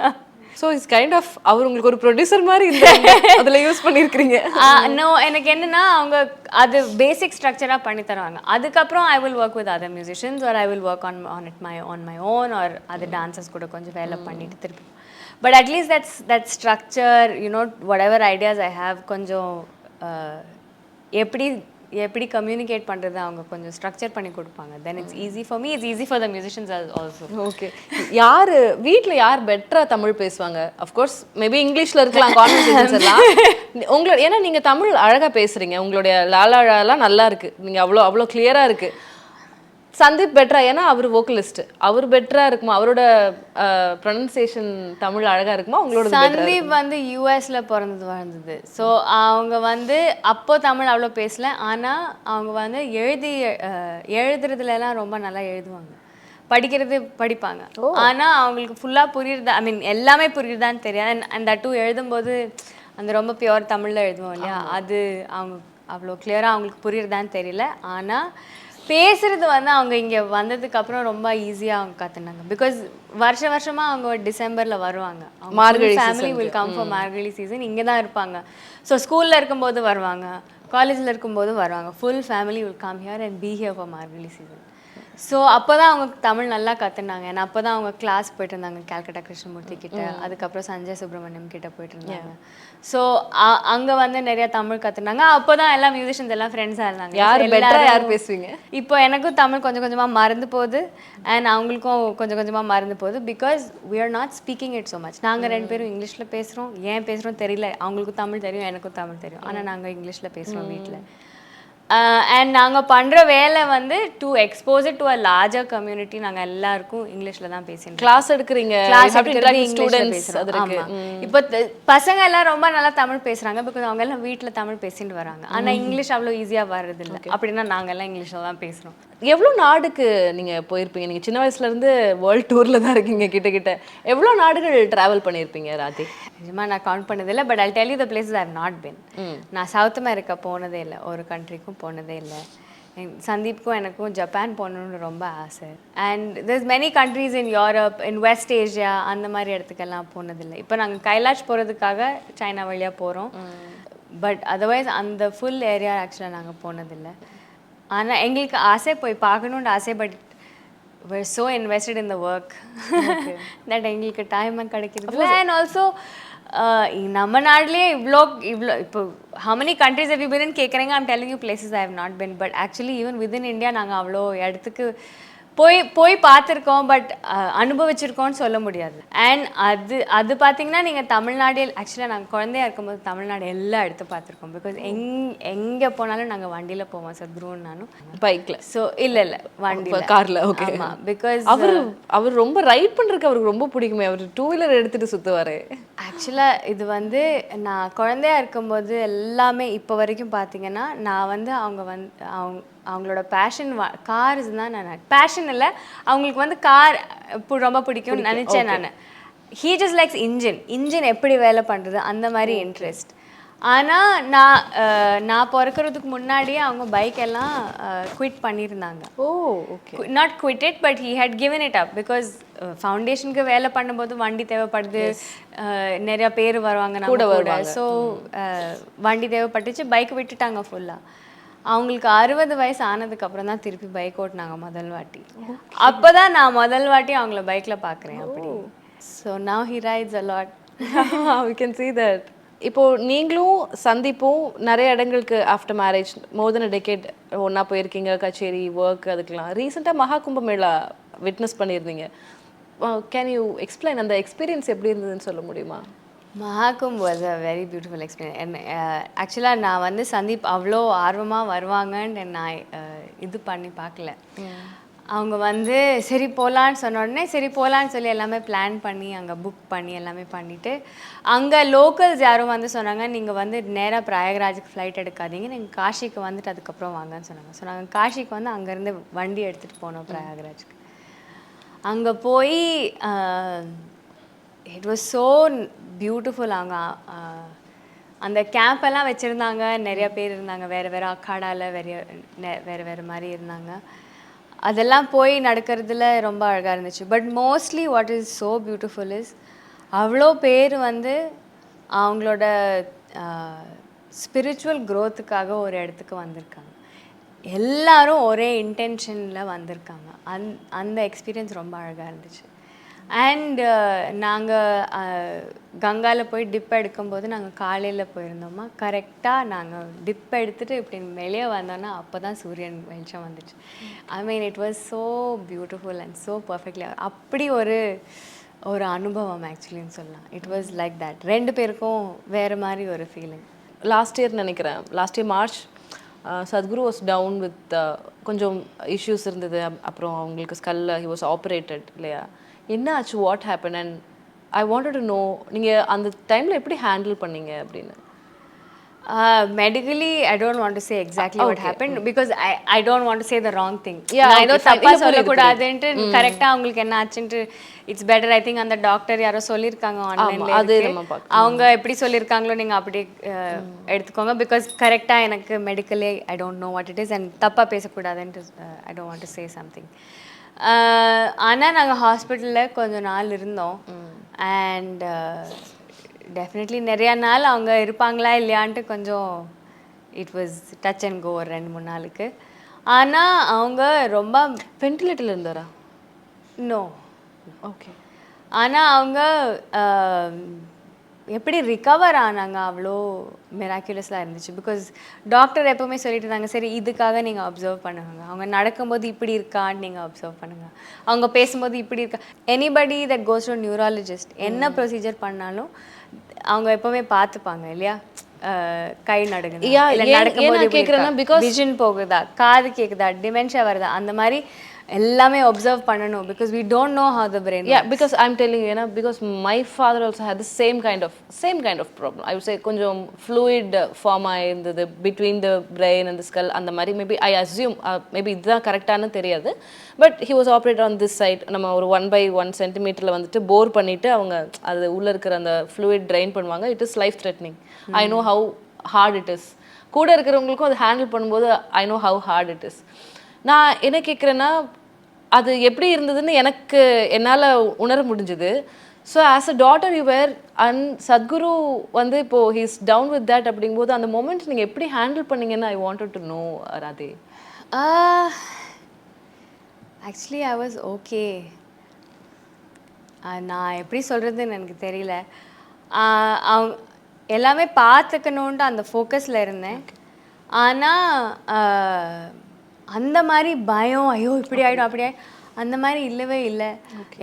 So it's kind of our உங்களுக்கு ஒரு ப்ரொடியூசர் மாதிரி அதில் யூஸ் பண்ணியிருக்கிறீங்க. நோ, எனக்கு என்னென்னா அவங்க அது பேசிக் ஸ்ட்ரக்சராக பண்ணி தருவாங்க. அதுக்கப்புறம் I will work with other musicians or I will work on my own or அது டான்சர்ஸ் கூட கொஞ்சம் வேலை பண்ணிட்டு திருப்பி. But at least that structure, you know whatever ideas I have கொஞ்சம் எப்படி கம்யூனிகேட் பண்ணுறது அவங்க கொஞ்சம் ஸ்ட்ரக்சர் பண்ணி கொடுப்பாங்க. Then it's easy for me, it's easy for the musicians also. Okay. வீட்டில் யார் பெட்டராக தமிழ் பேசுவாங்க? அஃப்கோர்ஸ் மேபி இங்கிலீஷில் இருக்கலாம் கான்வர்சேஷன்ஸ் எல்லாம். உங்களோட ஏன்னா நீங்கள் தமிழ் அழகாக பேசுகிறீங்க, உங்களுடைய லாலாலாம் நல்லா இருக்குது, நீங்கள் அவ்வளோ கிளியராக இருக்குது. சந்தீப் பெட்டரா? ஏன்னா அவர் வோக்கலிஸ்ட், அவர் பெட்டரா இருக்குமா? அவரோட ப்ரொனன்சியேஷன் தமிழ் அழகா இருக்குமா உங்களோட? சந்தீப் வந்து யூஎஸ்ல பிறந்தது வாழ்ந்தது. ஸோ அவங்க வந்து அப்போ தமிழ் அவ்வளோ பேசல. ஆனால் அவங்க வந்து எழுதுறதுலலாம் ரொம்ப நல்லா எழுதுவாங்க, படிக்கிறது படிப்பாங்க. ஆனால் அவங்களுக்கு ஃபுல்லாக புரியுறதா, ஐ மீன் எல்லாமே புரியுறதான்னு தெரியாது. அந்த டூ எழுதும்போது அந்த ரொம்ப பியூர் தமிழில் எழுதுவோம் இல்லையா, அது அவங்க அவ்வளோ கிளியராக அவங்களுக்கு புரியுறதான்னு தெரியல. ஆனால் பேசுறது வந்து அவங்க இங்கே வந்ததுக்கப்புறம் ரொம்ப ஈஸியாக அவங்க கற்றுனாங்க. பிகாஸ் வருஷமாக அவங்க டிசம்பரில் வருவாங்க. Margazhi family will come for Margazhi season, இங்கே தான் இருப்பாங்க. ஸோ ஸ்கூலில் இருக்கும்போது வருவாங்க, காலேஜில் இருக்கும்போது வருவாங்க. Full family will come here and be here for Margazhi season. So அப்போ தான் அவங்க தமிழ் நல்லா கற்றுனாங்க. ஏன்னா அப்போ தான் அவங்க கிளாஸ் போயிட்டு இருந்தாங்க கேல்கட்டா கிருஷ்ணமூர்த்தி கிட்ட, அதுக்கப்புறம் சஞ்சய் சுப்ரமணியம் கிட்ட போயிட்டு இருந்தாங்க. ஸோ அங்கே வந்து நிறைய தமிழ் கற்றுனாங்க. அப்போ தான் எல்லா மியூசிஷியன்ஸ் எல்லாம் ஃப்ரெண்ட்ஸாக இருந்தாங்க. யார் பேசுவீங்க? இப்போ எனக்கும் தமிழ் கொஞ்சம் கொஞ்சமாக மறந்து போகுது, அண்ட் அவங்களுக்கும் கொஞ்சம் கொஞ்சமாக மறந்து போகுது. Because we are not speaking it so much. நாங்கள் ரெண்டு பேரும் இங்கிலீஷில் பேசுகிறோம். ஏன் பேசுகிறோம் தெரியல. அவங்களுக்கும் தமிழ் தெரியும், எனக்கும் தமிழ் தெரியும். ஆனால் நாங்கள் இங்கிலீஷில் பேசுகிறோம் வீட்டில். அண்ட் நாங்கள் பண்ணுற வேலை வந்து to expose it to a larger community. நாங்கள் எல்லாருக்கும் இங்கிலீஷில் தான் பேசுகிறோம். கிளாஸ் எடுக்கிறீங்க, கிளாஸ் எடுக்கிறது இங்கிலீஷில் பேசுகிறோம். ஆமாம், இப்போ பசங்க எல்லாம் ரொம்ப நல்லா தமிழ் பேசுகிறாங்க. பிகாஸ் அவங்க எல்லாம் வீட்டில் தமிழ் பேசிட்டு வராங்க. ஆனால் இங்கிலீஷ் அவ்வளோ ஈஸியாக வர்றதில்லை. அப்படின்னா நாங்கள் எல்லாம் இங்கிலீஷில் தான் பேசுகிறோம். எவ்வளோ நாடுக்கு நீங்கள் போயிருப்பீங்க? நீங்கள் சின்ன வயசுலேருந்து வேர்ல்டு டூரில் தான் இருக்கீங்க கிட்ட. எவ்வளோ நாடுகள் ட்ராவல் பண்ணியிருப்பீங்க ராதி? நிஜமாக நான் கவுண்ட் பண்ணதில்லை. But I tell you the places I have not been. நான் சவுத் அமெரிக்கா போனதே இல்லை, ஒரு கண்ட்ரிக்கும் போனதே இல்லை. சந்தீப்க்கும் எனக்கும் ஜப்பான் போகணுன்னு ரொம்ப ஆசை. And there's many countries in Europe, in West Asia, அந்த மாதிரி இடத்துக்கெல்லாம் போனதில்லை. இப்போ நாங்கள் கைலாஷ் போகிறதுக்காக சைனா வழியாக போகிறோம். பட் அதர்வைஸ் அந்த ஃபுல் ஏரியா ஆக்சுவலாக நாங்கள் போனதில்லை. ஆனால் எங்களுக்கு ஆசை போய் பார்க்கணுன்னு ஆசை. But we're so invested in the work that எங்களுக்கு டைம் கிடைக்கிறது. அண்ட் ஆல்சோ நம்ம நாட்டிலேயே இவ்வளோ இப்போ how many countries have you been in கேட்குறீங்க. I'm telling you places I have not been. But actually even within India நாங்கள் அவ்வளோ இடத்துக்கு போய் பார்த்துருக்கோம். பட் அனுபவிச்சிருக்கோம்னு சொல்ல முடியாது. அண்ட் அது பார்த்தீங்கன்னா நீங்கள் தமிழ்நாடு, ஆக்சுவலாக நாங்கள் குழந்தையா இருக்கும்போது தமிழ்நாடு எல்லா இடத்து பார்த்துருக்கோம். பிகாஸ் எங்கே போனாலும் நாங்கள் வண்டியில் போவோம் சத்குருவும் நானும். பைக்கில்? ஸோ இல்லை வண்டியில், காரில். ஓகே. ஆமாம், பிகாஸ் அவர் ரொம்ப ரைட் பண்ணுறதுக்கு அவருக்கு ரொம்ப பிடிக்குமே. அவர் டூ வீலர் எடுத்துகிட்டு சுற்றுவார். ஆக்சுவலாக இது வந்து நான் குழந்தையா இருக்கும்போது எல்லாமே இப்போ வரைக்கும் பார்த்தீங்கன்னா நான் வந்து அவங்களோட பேஷன் கார்ஸ் தான். நான் பேஷன் இல்லை, அவங்களுக்கு வந்து கார் ரொம்ப பிடிக்கும்னு நினச்சேன் நான். ஹீ ஜஸ்ட் லைக்ஸ் இன்ஜின் எப்படி வேலை பண்ணுறது அந்த மாதிரி இன்ட்ரெஸ்ட். ஆனால் நான் பிறக்கிறதுக்கு முன்னாடியே அவங்க பைக் எல்லாம் குவிட் பண்ணியிருந்தாங்க. Oh, okay. Not quit it, but he had given it up. Because ஃபவுண்டேஷனுக்கு வேலை பண்ணும்போது வண்டி தேவைப்படுது, நிறையா பேர் வருவாங்க நம்ம கூட. ஸோ வண்டி தேவைப்பட்டுச்சு, பைக் விட்டுட்டாங்க ஃபுல்லாக. அவங்களுக்கு 60 வயசு ஆனதுக்கப்புறம் தான் திருப்பி பைக் ஓட்டினாங்க முதல் வாட்டி. அப்போ தான் நான் முதல் வாட்டி அவங்கள பைக்கில் பார்க்குறேன் அப்படி. So now he rides a lot. we can see that. இப்போது நீங்களும் சந்தீப்பும் நிறைய இடங்களுக்கு after marriage more then a decade ஒன்றா போயிருக்கீங்க, கச்சேரி, ஒர்க், அதுக்கெலாம். ரீசெண்டாக மகா கும்பமேளா விட்னஸ் பண்ணியிருந்தீங்க. கேன் யூ எக்ஸ்பிளைன் அந்த எக்ஸ்பீரியன்ஸ் எப்படி இருந்ததுன்னு சொல்ல முடியுமா? Mahakumbh was a very beautiful experience. ஆக்சுவலாக நான் வந்து சந்தீப் அவ்வளோ ஆர்வமாக வருவாங்கன்னு நான் இது பண்ணி பார்க்கல. அவங்க வந்து சரி போகலான்னு சொன்ன உடனே சரி போகலான்னு சொல்லி எல்லாமே பிளான் பண்ணி அங்கே புக் பண்ணி எல்லாமே பண்ணிவிட்டு, அங்கே லோக்கல்ஸ் யாரும் வந்து சொன்னாங்க நீங்கள் வந்து நேராக பிரயாகராஜுக்கு ஃப்ளைட் எடுக்காதீங்க, நீங்கள் காஷிக்கு வந்துட்டு அதுக்கப்புறம் வாங்கன்னு சொன்னாங்க. ஸோ நாங்கள் காஷிக்கு வந்து அங்கேருந்து வண்டி எடுத்துகிட்டு போனோம் பிரயாகராஜுக்கு. அங்கே போய் இட் வாஸ் ஸோ பியூட்டிஃபுல். அவங்க அந்த கேம்பெல்லாம் வச்சுருந்தாங்க, நிறைய பேர் இருந்தாங்க, வேறு அக்காடாவில் வேறு மாதிரி இருந்தாங்க. அதெல்லாம் போய் நடக்கிறதுல ரொம்ப அழகாக இருந்துச்சு. But mostly what is so beautiful is அவ்வளோ பேர் வந்து அவங்களோட ஸ்பிரிச்சுவல் க்ரோத்துக்காக ஒரு இடத்துக்கு வந்திருக்காங்க. எல்லாரும் ஒரே இன்டென்ஷனில் வந்திருக்காங்க. அந்த எக்ஸ்பீரியன்ஸ் ரொம்ப அழகாக இருந்துச்சு. அண்ட் நாங்கள் கங்காவில் போய் டிப் எடுக்கும்போது நாங்கள் காலையில் போயிருந்தோமா, கரெக்டாக நாங்கள் டிப் எடுத்துகிட்டு இப்படி வெளியே வந்தோன்னா அப்போ தான் சூரியன் வெளிச்சம் வந்துச்சு. I mean it was so beautiful and so perfectly. அப்படி ஒரு அனுபவம் ஆக்சுவலின்னு சொல்லலாம். It was like that. ரெண்டு பேருக்கும் வேறு மாதிரி ஒரு ஃபீலிங். லாஸ்ட் இயர் நினைக்கிறேன், last year March Sadhguru was down with கொஞ்சம் இஷ்யூஸ் இருந்தது. அப்புறம் அவங்களுக்கு ஸ்கல்ல ஹி வாஸ் ஆப்ரேட்டட் இல்லையா? என்ன ஆச்சு? What happen? And I wanted to know நீங்கள் அந்த டைமில் எப்படி ஹேண்டில் பண்ணீங்க அப்படின்னு. Medically, I don't want to say exactly what happened because I don't want to say the wrong thing. Yeah, நான் ஏதோ okay, fine. தப்பா இல்ல, புரியுது, சொல்லக்கூடாதுன்ட்டு கரெக்டாக அவங்களுக்கு என்ன ஆச்சுன்ட்டு இட்ஸ் பெட்டர். ஐ திங்க் அந்த டாக்டர் யாரோ சொல்லியிருக்காங்க ஆன்லைனில் அது இருக்கு. நம்ம பார்க்கலாம். அவங்க எப்படி சொல்லியிருக்காங்களோ நீங்கள் அப்படியே எடுத்துக்கோங்க. பிகாஸ் கரெக்டாக எனக்கு மெடிக்கலே I don't know what it is and தப்பாக பேசக்கூடாதுன்ட்டு I don't want to say something. ஆனால் நாங்கள் ஹாஸ்பிட்டலில் கொஞ்சம் நாள் இருந்தோம். அண்ட் டெஃபினெட்லி நிறையா நாள் அவங்க இருப்பாங்களா இல்லையான்ட்டு கொஞ்சம் இட் வாஸ் டச் அண்ட் கோ ஒரு 2-3 நாளுக்கு. ஆனால் அவங்க ரொம்ப வென்டிலேட்டரில் இருந்தாரா? நோ. ஓகே. ஆனால் அவங்க எப்படி ரிகவர் ஆனாங்க அவ்வளோ மிராக்குலஸாக இருந்துச்சு. பிகாஸ் டாக்டர் எப்போவுமே சொல்லிட்டு இருந்தாங்க, சரி இதுக்காக நீங்கள் அப்சர்வ் பண்ணுங்க, அவங்க நடக்கும்போது இப்படி இருக்கான்னு நீங்கள் அப்சர்வ் பண்ணுங்கள், அவங்க பேசும்போது இப்படி இருக்கா. Anybody that goes to neurologist என்ன ப்ரொசீஜர் பண்ணாலும் அவங்க எப்போவுமே பார்த்துப்பாங்க இல்லையா? கை நடுங்குதா, இல்லை நடக்கும்போது விஷன் போகுதா, காது கேட்குதா, டிமென்ஷியா வருதா, அந்த மாதிரி எல்லாமே observe பண்ணணும். because we don't know how the brain works. Because I'm telling you, because my father also had the same kind of problem. I would say கொஞ்சம் fluid form ஆயிருந்தது between the brain and the skull. அந்த மாதிரி maybe I assume maybe இதுதான் கரெக்டானு தெரியாது. but he was operated on this side. நம்ம ஒரு 1/1 centimeterல வந்துட்டு போர் பண்ணிட்டு அவங்க அது உள்ள இருக்கிற அந்த fluid drain பண்ணுவாங்க. it is life threatening. I know how hard it is. கூட இருக்கிறவங்களுக்கும் அது ஹேண்டில் பண்ணும்போது I know how hard it is. நான் என்ன கேட்குறேன்னா, அது எப்படி இருந்ததுன்னு எனக்கு என்னால் உணர முடிஞ்சுது. So as a daughter you were and Sadhguru வந்து இப்போது ஹீஸ் டவுன் வித் தேட் அப்படிங்கும்போது அந்த மொமெண்ட் நீங்கள் எப்படி ஹேண்டில் பண்ணீங்கன்னு I wanted to know Radhe. Actually I was okay. நான் எப்படி சொல்கிறதுன்னு எனக்கு தெரியல. அவங்க எல்லாமே பார்த்துக்கணுன்ட்டு அந்த ஃபோக்கஸில் இருந்தேன். ஆனால் அந்த மாதிரி பயம், ஐயோ இப்படி ஆகிடும் அப்படி ஆகிடும் அந்த மாதிரி இல்லவே இல்லை.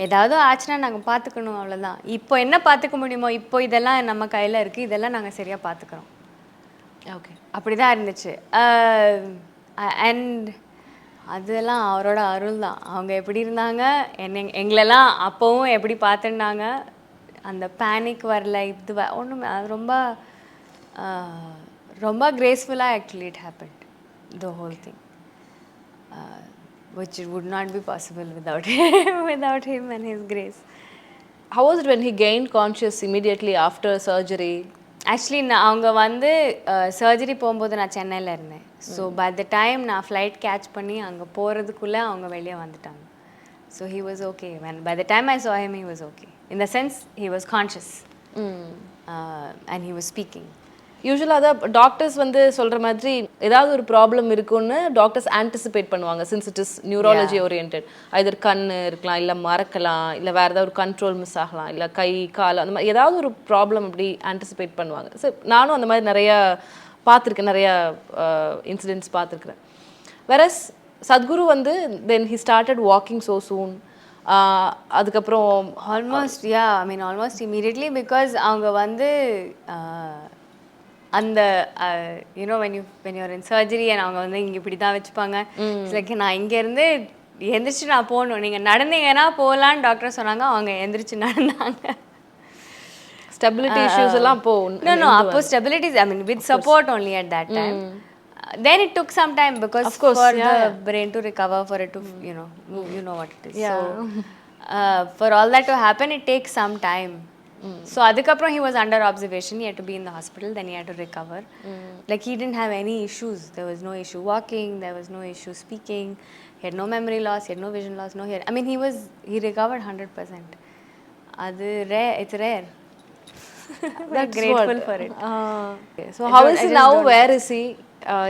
ஏதாவது ஆச்சுன்னா நாங்கள் பார்த்துக்கணும், அவ்வளோதான். இப்போ என்ன பார்த்துக்க முடியுமோ, இப்போ இதெல்லாம் நம்ம கையில் இருக்குது, இதெல்லாம் நாங்கள் சரியாக பார்த்துக்குறோம். ஓகே, அப்படி தான் இருந்துச்சு. அண்ட் அதெல்லாம் அவரோட அருள் தான். அவங்க எப்படி இருந்தாங்க, எங்களெல்லாம் அப்போவும் எப்படி பார்த்துருந்தாங்க, அந்த பேனிக் வரல, இது ஒன்றுமே. அது ரொம்ப ரொம்ப கிரேஸ்ஃபுல்லாக actually it happened the whole thing. Which would not be possible without him and his grace. How was it when he gained conscious immediately after surgery? Actually அவங்க வந்து சர்ஜரி போகும்போது நான் சென்னையில் இருந்தேன். ஸோ பை த டைம் நான் flight catch பண்ணி அங்கே போகிறதுக்குள்ளே அவங்க வெளியே வந்துட்டாங்க. So he was okay. By the time I saw him, he was okay. In the sense, he was conscious. And he was speaking. யூஸ்வலாக அதான் டாக்டர்ஸ் வந்து சொல்கிற மாதிரி ஏதாவது ஒரு ப்ராப்ளம் இருக்குன்னு டாக்டர்ஸ் ஆன்டிசிபேட் பண்ணுவாங்க. Since it is neurology orient. Either கண் இருக்கலாம், இல்லை மறக்கலாம், இல்லை வேறு ஏதாவது ஒரு கண்ட்ரோல் மிஸ் ஆகலாம், இல்லை கை கால் அந்த மாதிரி ஏதாவது ஒரு ப்ராப்ளம் அப்படி ஆன்டிசிபேட் பண்ணுவாங்க. ஸோ நானும் அந்த மாதிரி நிறையா பார்த்துருக்கேன், நிறையா இன்சிடென்ட்ஸ் பார்த்துருக்குறேன். வேறஸ் சத்குரு வந்து then he started walking so சூன். அதுக்கப்புறம் ஆல்மோஸ்ட் இமீடியட்லி. பிகாஸ் அவங்க வந்து அந்த you know when you're in surgery and அவங்க வந்து இங்கே இப்படி தான் வச்சுப்பாங்க. லைக் நான் இங்கேருந்து எந்திரிச்சு நான் போகணும், நீங்கள் நடந்தீங்கன்னா போகலான்னு டாக்டர் சொன்னாங்க. அவங்க எந்திரிச்சு நடந்தாங்க. ஸ்டெபிலிட்டி இஷ்யூஸ் எல்லாம் அப்போ ஸ்டெபிலிட்டிஸ் with support only at that time. Then it took some time because of course, for the brain to recover, for it to you know what it is. So for all that to happen, it takes some time. So adukapram he was under observation. He had to be in the hospital. Then he had to recover. Like he didn't have any issues. There was no issue walking. There was no issue speaking. He had no memory loss. He had no vision loss. No hearing. He recovered 100%. It's rare. We're grateful for it. So how is he now? Where is he?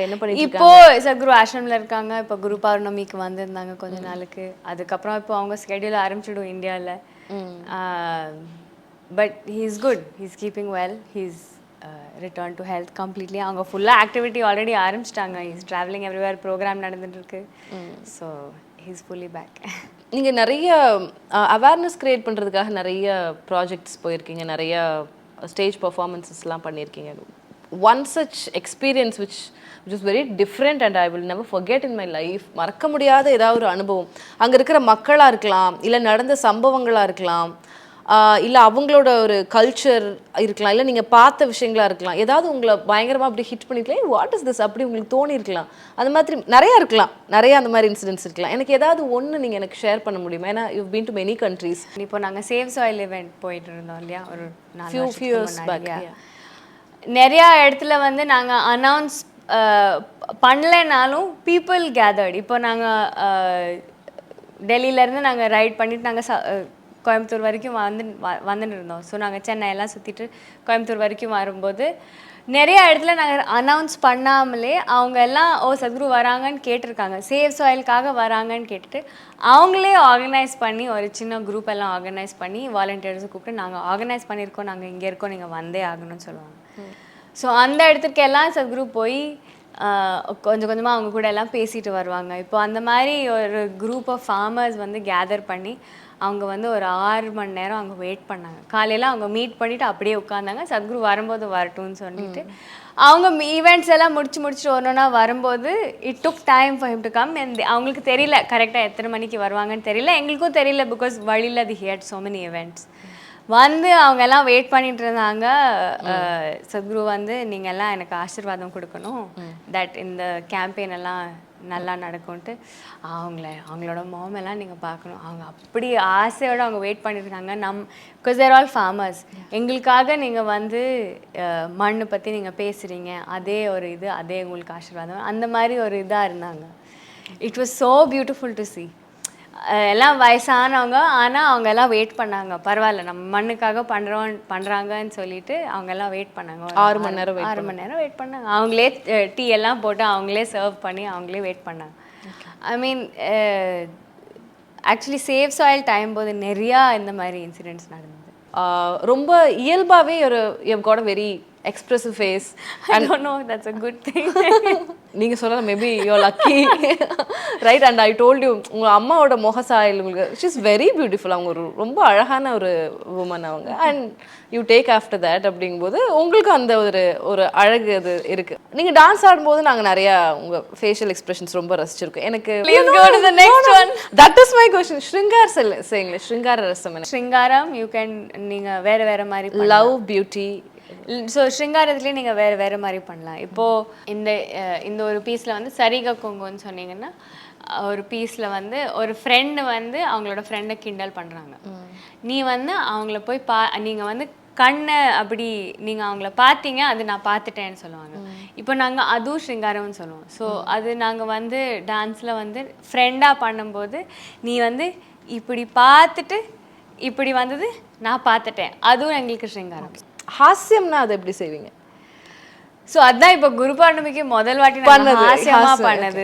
என்ன பண்ணிட்டு இப்போ சத்குரு ஆசிரமில் இருக்காங்க. இப்போ குரு பௌர்ணமிக்கு வந்திருந்தாங்க கொஞ்ச நாளுக்கு. அதுக்கப்புறம் இப்போ அவங்க ஸ்கெடியூல் ஆரம்பிச்சிடும் இந்தியாவில். But he's good. He's keeping well. He's returned to health completely. அவங்க ஃபுல்லாக ஆக்டிவிட்டி ஆல்ரெடி ஆரம்பிச்சிட்டாங்க. He's traveling everywhere. ப்ரோக்ராம் நடந்துட்டு இருக்கு. So he's fully back. நீங்கள் நிறைய அவேர்னஸ் க்ரியேட் பண்ணுறதுக்காக நிறைய ப்ராஜெக்ட்ஸ் போயிருக்கீங்க, நிறைய ஸ்டேஜ் பர்ஃபார்மன்ஸஸ்லாம் பண்ணியிருக்கீங்க. one such experience which is very different and I will never forget in my life. மறக்க முடியாத ஏதாவது ஒரு அனுபவம், அங்கே இருக்கிற மக்களாக இருக்கலாம், இல்லை நடந்த சம்பவங்களாக இருக்கலாம், இல்லை அவங்களோட ஒரு கல்ச்சர் இருக்கலாம், இல்லை நீங்கள் பார்த்த விஷயங்களாக இருக்கலாம், ஏதாவது உங்களை பயங்கரமாக அப்படி ஹிட் பண்ணிக்கலாம், வாட் இஸ் திஸ் அப்படி உங்களுக்கு தோணி இருக்கலாம். அந்த மாதிரி நிறையா இருக்கலாம், நிறையா அந்த மாதிரி இன்சிடென்ட்ஸ் இருக்கலாம். எனக்கு ஏதாவது ஒன்று நீங்கள் எனக்கு ஷேர் பண்ண முடியுமா? ஏன்னா you been to many countries. இப்போ நாங்கள் சேவ் சாயில் இவெண்ட் போயிட்டு இருந்தோம் இல்லையா, ஒரு few years back. நிறையா இடத்துல வந்து நாங்கள் அனௌன்ஸ் பண்ணலைனாலும் பீப்புள் கேதர்ட். இப்போ நாங்கள் டெல்லியிலேருந்து நாங்கள் ரைட் பண்ணிவிட்டு நாங்கள் கோயம்புத்தூர் வரைக்கும் வந்துட்டு இருந்தோம். ஸோ நாங்கள் சென்னையெல்லாம் சுற்றிட்டு கோயம்புத்தூர் வரைக்கும் வரும்போது நிறைய இடத்துல நாங்கள் அனௌன்ஸ் பண்ணாமலே அவங்க எல்லாம் சத்குரு வராங்கன்னு கேட்டிருக்காங்க, சேவ் சாயிலுக்காக வராங்கன்னு கேட்டுட்டு அவங்களே ஆர்கனைஸ் பண்ணி ஒரு சின்ன குரூப் எல்லாம் ஆர்கனைஸ் பண்ணி வாலண்டியர்ஸை கூப்பிட்டு நாங்கள் ஆர்கனைஸ் பண்ணியிருக்கோம், நாங்கள் இங்கே இருக்கோம், நீங்கள் வந்தே ஆகணும்னு சொல்லுவாங்க. ஸோ அந்த இடத்துக்கெல்லாம் சத்குரு போய் கொஞ்சம் கொஞ்சமாக அவங்க கூட எல்லாம் பேசிட்டு வருவாங்க. இப்போ அந்த மாதிரி ஒரு குரூப் ஆஃப் ஃபார்மர்ஸ் வந்து கேதர் பண்ணி அவங்க வந்து ஒரு 6 மணி நேரம் அங்கே வெயிட் பண்ணாங்க. காலையில் அவங்க மீட் பண்ணிவிட்டு அப்படியே உட்காந்தாங்க, சத்குரு வரும்போது வரட்டும்னு சொல்லிட்டு. அவங்க ஈவெண்ட்ஸ் எல்லாம் முடிச்சுட்டு ஒன்றா வரும்போது it took time for him to come. அவங்களுக்கு தெரியல கரெக்டாக எத்தனை மணிக்கு வருவாங்கன்னு தெரியல, எங்களுக்கும் தெரியல, பிகாஸ் வழியில் தி ஹியட் ஸோ மெனி ஈவெண்ட்ஸ். வந்து அவங்க எல்லாம் வெயிட் பண்ணிட்டு இருந்தாங்க. சத்குரு வந்து நீங்கள் எல்லாம் எனக்கு ஆசீர்வாதம் கொடுக்கணும், தட் இந்த கேம்பெயின் எல்லாம் நல்லா நடக்கும்ன்ட்டு அவங்களோட மாம் எல்லாம் நீங்கள் பார்க்கணும், அவங்க அப்படி ஆசையோடு அவங்க வெயிட் பண்ணியிருக்காங்க. பிகாஸ் தேர் ஆல் ஃபார்மர்ஸ், எங்களுக்காக நீங்கள் வந்து மண்ணை பற்றி நீங்கள் பேசுகிறீங்க, அதே ஒரு இது, அதே உங்களுக்கு ஆசீர்வாதம், அந்த மாதிரி ஒரு இதாக இருந்தாங்க. It was so beautiful to C. எல்லாம் வயசானவங்க, ஆனால் அவங்க எல்லாம் வெயிட் பண்ணாங்க. பரவாயில்ல, நம்ம மண்ணுக்காக பண்ணுறாங்கன்னு சொல்லிட்டு அவங்க எல்லாம் வெயிட் பண்ணாங்க. 6 மணி நேரம் வெயிட் பண்ணாங்க. அவங்களே டீ எல்லாம் போட்டு அவங்களே சர்வ் பண்ணி அவங்களே வெயிட் பண்ணாங்க. I mean actually save soil time போது நிறையா இந்த மாதிரி இன்சிடென்ட்ஸ் நடந்தது. ரொம்ப இயல்பாகவே you have got a very expressive face. I don't know, that's a good thing. நீங்கள் சொல்லலாம், maybe you lucky, right? And I told you, உங்கள் அம்மாவோட முகசாயில் உங்களுக்கு ஷி இஸ் வெரி பியூட்டிஃபுல். அவங்க ஒரு ரொம்ப அழகான ஒரு உமன் அவங்க. And you take after that அப்படிங்கும்போது உங்களுக்கு அந்த ஒரு அழகு அது இருக்குது. நீங்கள் டான்ஸ் ஆடும்போது நாங்கள் நிறையா உங்கள் ஃபேஷியல் எக்ஸ்பிரஷன்ஸ் ரொம்ப ரசிச்சிருக்கோம். எனக்கு தட் இஸ் மை கொஸ்டின். ஸ்ருங்கார் செய்யுங்களே, ஸ்ருங்கார ரசம். ஸ்ருங்காரம் யூ கேன், நீங்கள் வேறு மாதிரி லவ், பியூட்டி. ஸோ ஸ்ருங்காரத்துலேயே நீங்கள் வேறு மாதிரி பண்ணலாம். இப்போது இந்த ஒரு பீஸில் வந்து சரிக கொங்குன்னு சொன்னீங்கன்னா, ஒரு பீஸில் வந்து ஒரு ஃப்ரெண்டு வந்து அவங்களோட ஃப்ரெண்டை கிண்டல் பண்ணுறாங்க. நீ வந்து அவங்கள போய் நீங்கள் வந்து கண்ணை அப்படி நீங்கள் அவங்கள பார்த்தீங்க, அது நான் பார்த்துட்டேன்னு சொல்லுவாங்க. இப்போ நாங்கள் அதுவும் ஸ்ருங்காரம்னு சொல்லுவோம். ஸோ அது நாங்கள் வந்து டான்ஸில் வந்து ஃப்ரெண்டாக பண்ணும்போது நீ வந்து இப்படி பார்த்துட்டு இப்படி வந்தது நான் பார்த்துட்டேன், அதுவும் எங்களுக்கு ஸ்ருங்காரம். ஹாஸ்யம்னா அது எப்படி செய்வீங்க? ஸோ அதுதான் இப்போ குரு பௌர்ணமிக்கு முதல் வாட்டி ஹாஸ்யமாக பண்ணது.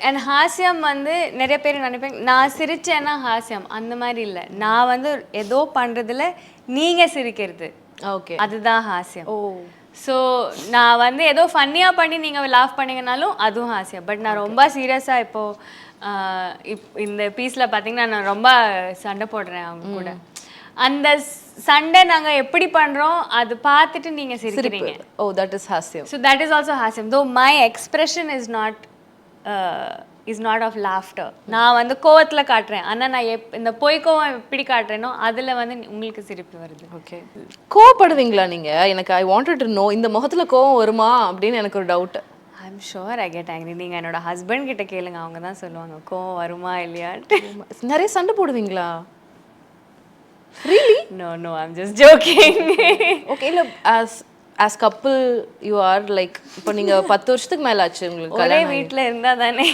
அண்ட் ஹாஸ்யம் வந்து நிறைய பேர் நினைப்பேன் நான் சிரிச்சேன்னா ஹாஸ்யம், அந்த மாதிரி இல்லை. நான் வந்து ஏதோ பண்ணுறதுல நீங்கள் சிரிக்கிறது, ஓகே, அதுதான் ஹாஸ்யம். ஸோ நான் வந்து ஏதோ ஃபன்னியாக பண்ணி நீங்கள் லாஃப் பண்ணிங்கனாலும் அதுவும் ஹாஸ்யம். பட் நான் ரொம்ப சீரியஸாக இப்போது இந்த பீஸில் பார்த்தீங்கன்னா நான் ரொம்ப சண்டை போடுறேன் அவங்க கூட. அந்த சண்டே நாங்கள் எப்படி பண்ணுறோம் அது பார்த்துட்டு நீங்கள் சிரிக்கிறீங்க. ஓ, தட் இஸ் ஹாஸ்யம். ஸோ தட் இஸ் ஆல்சோ ஹாஸ்யம். Though my expression is not of laughter. நான் வந்து கோவத்தில் காட்டுறேன், ஆனால் நான் இந்த பொய் கோவம் எப்படி காட்டுறேனோ அதில் வந்து உங்களுக்கு சிரிப்பு வருது. ஓகே, கோவப்படுவீங்களா நீங்கள்? எனக்கு ஐ வாண்டட் டு நோ, இந்த முகத்தில் கோவம் வருமா அப்படின்னு எனக்கு ஒரு doubt. I'm sure I get angry. நீங்கள் என்னோட ஹஸ்பண்ட் கிட்ட கேளுங்க, அவங்க தான் சொல்லுவாங்க கோவம் வருமா இல்லையான்ட்டு. நிறைய சண்டை போடுவீங்களா? Really? No, I'm just joking. Okay, look, as couple you are like, இப்போ நீங்க 10 வருஷத்துக்கு மேல ஆச்சு உங்களுக்கு ஒரே வீட்ல இருந்தா தானே.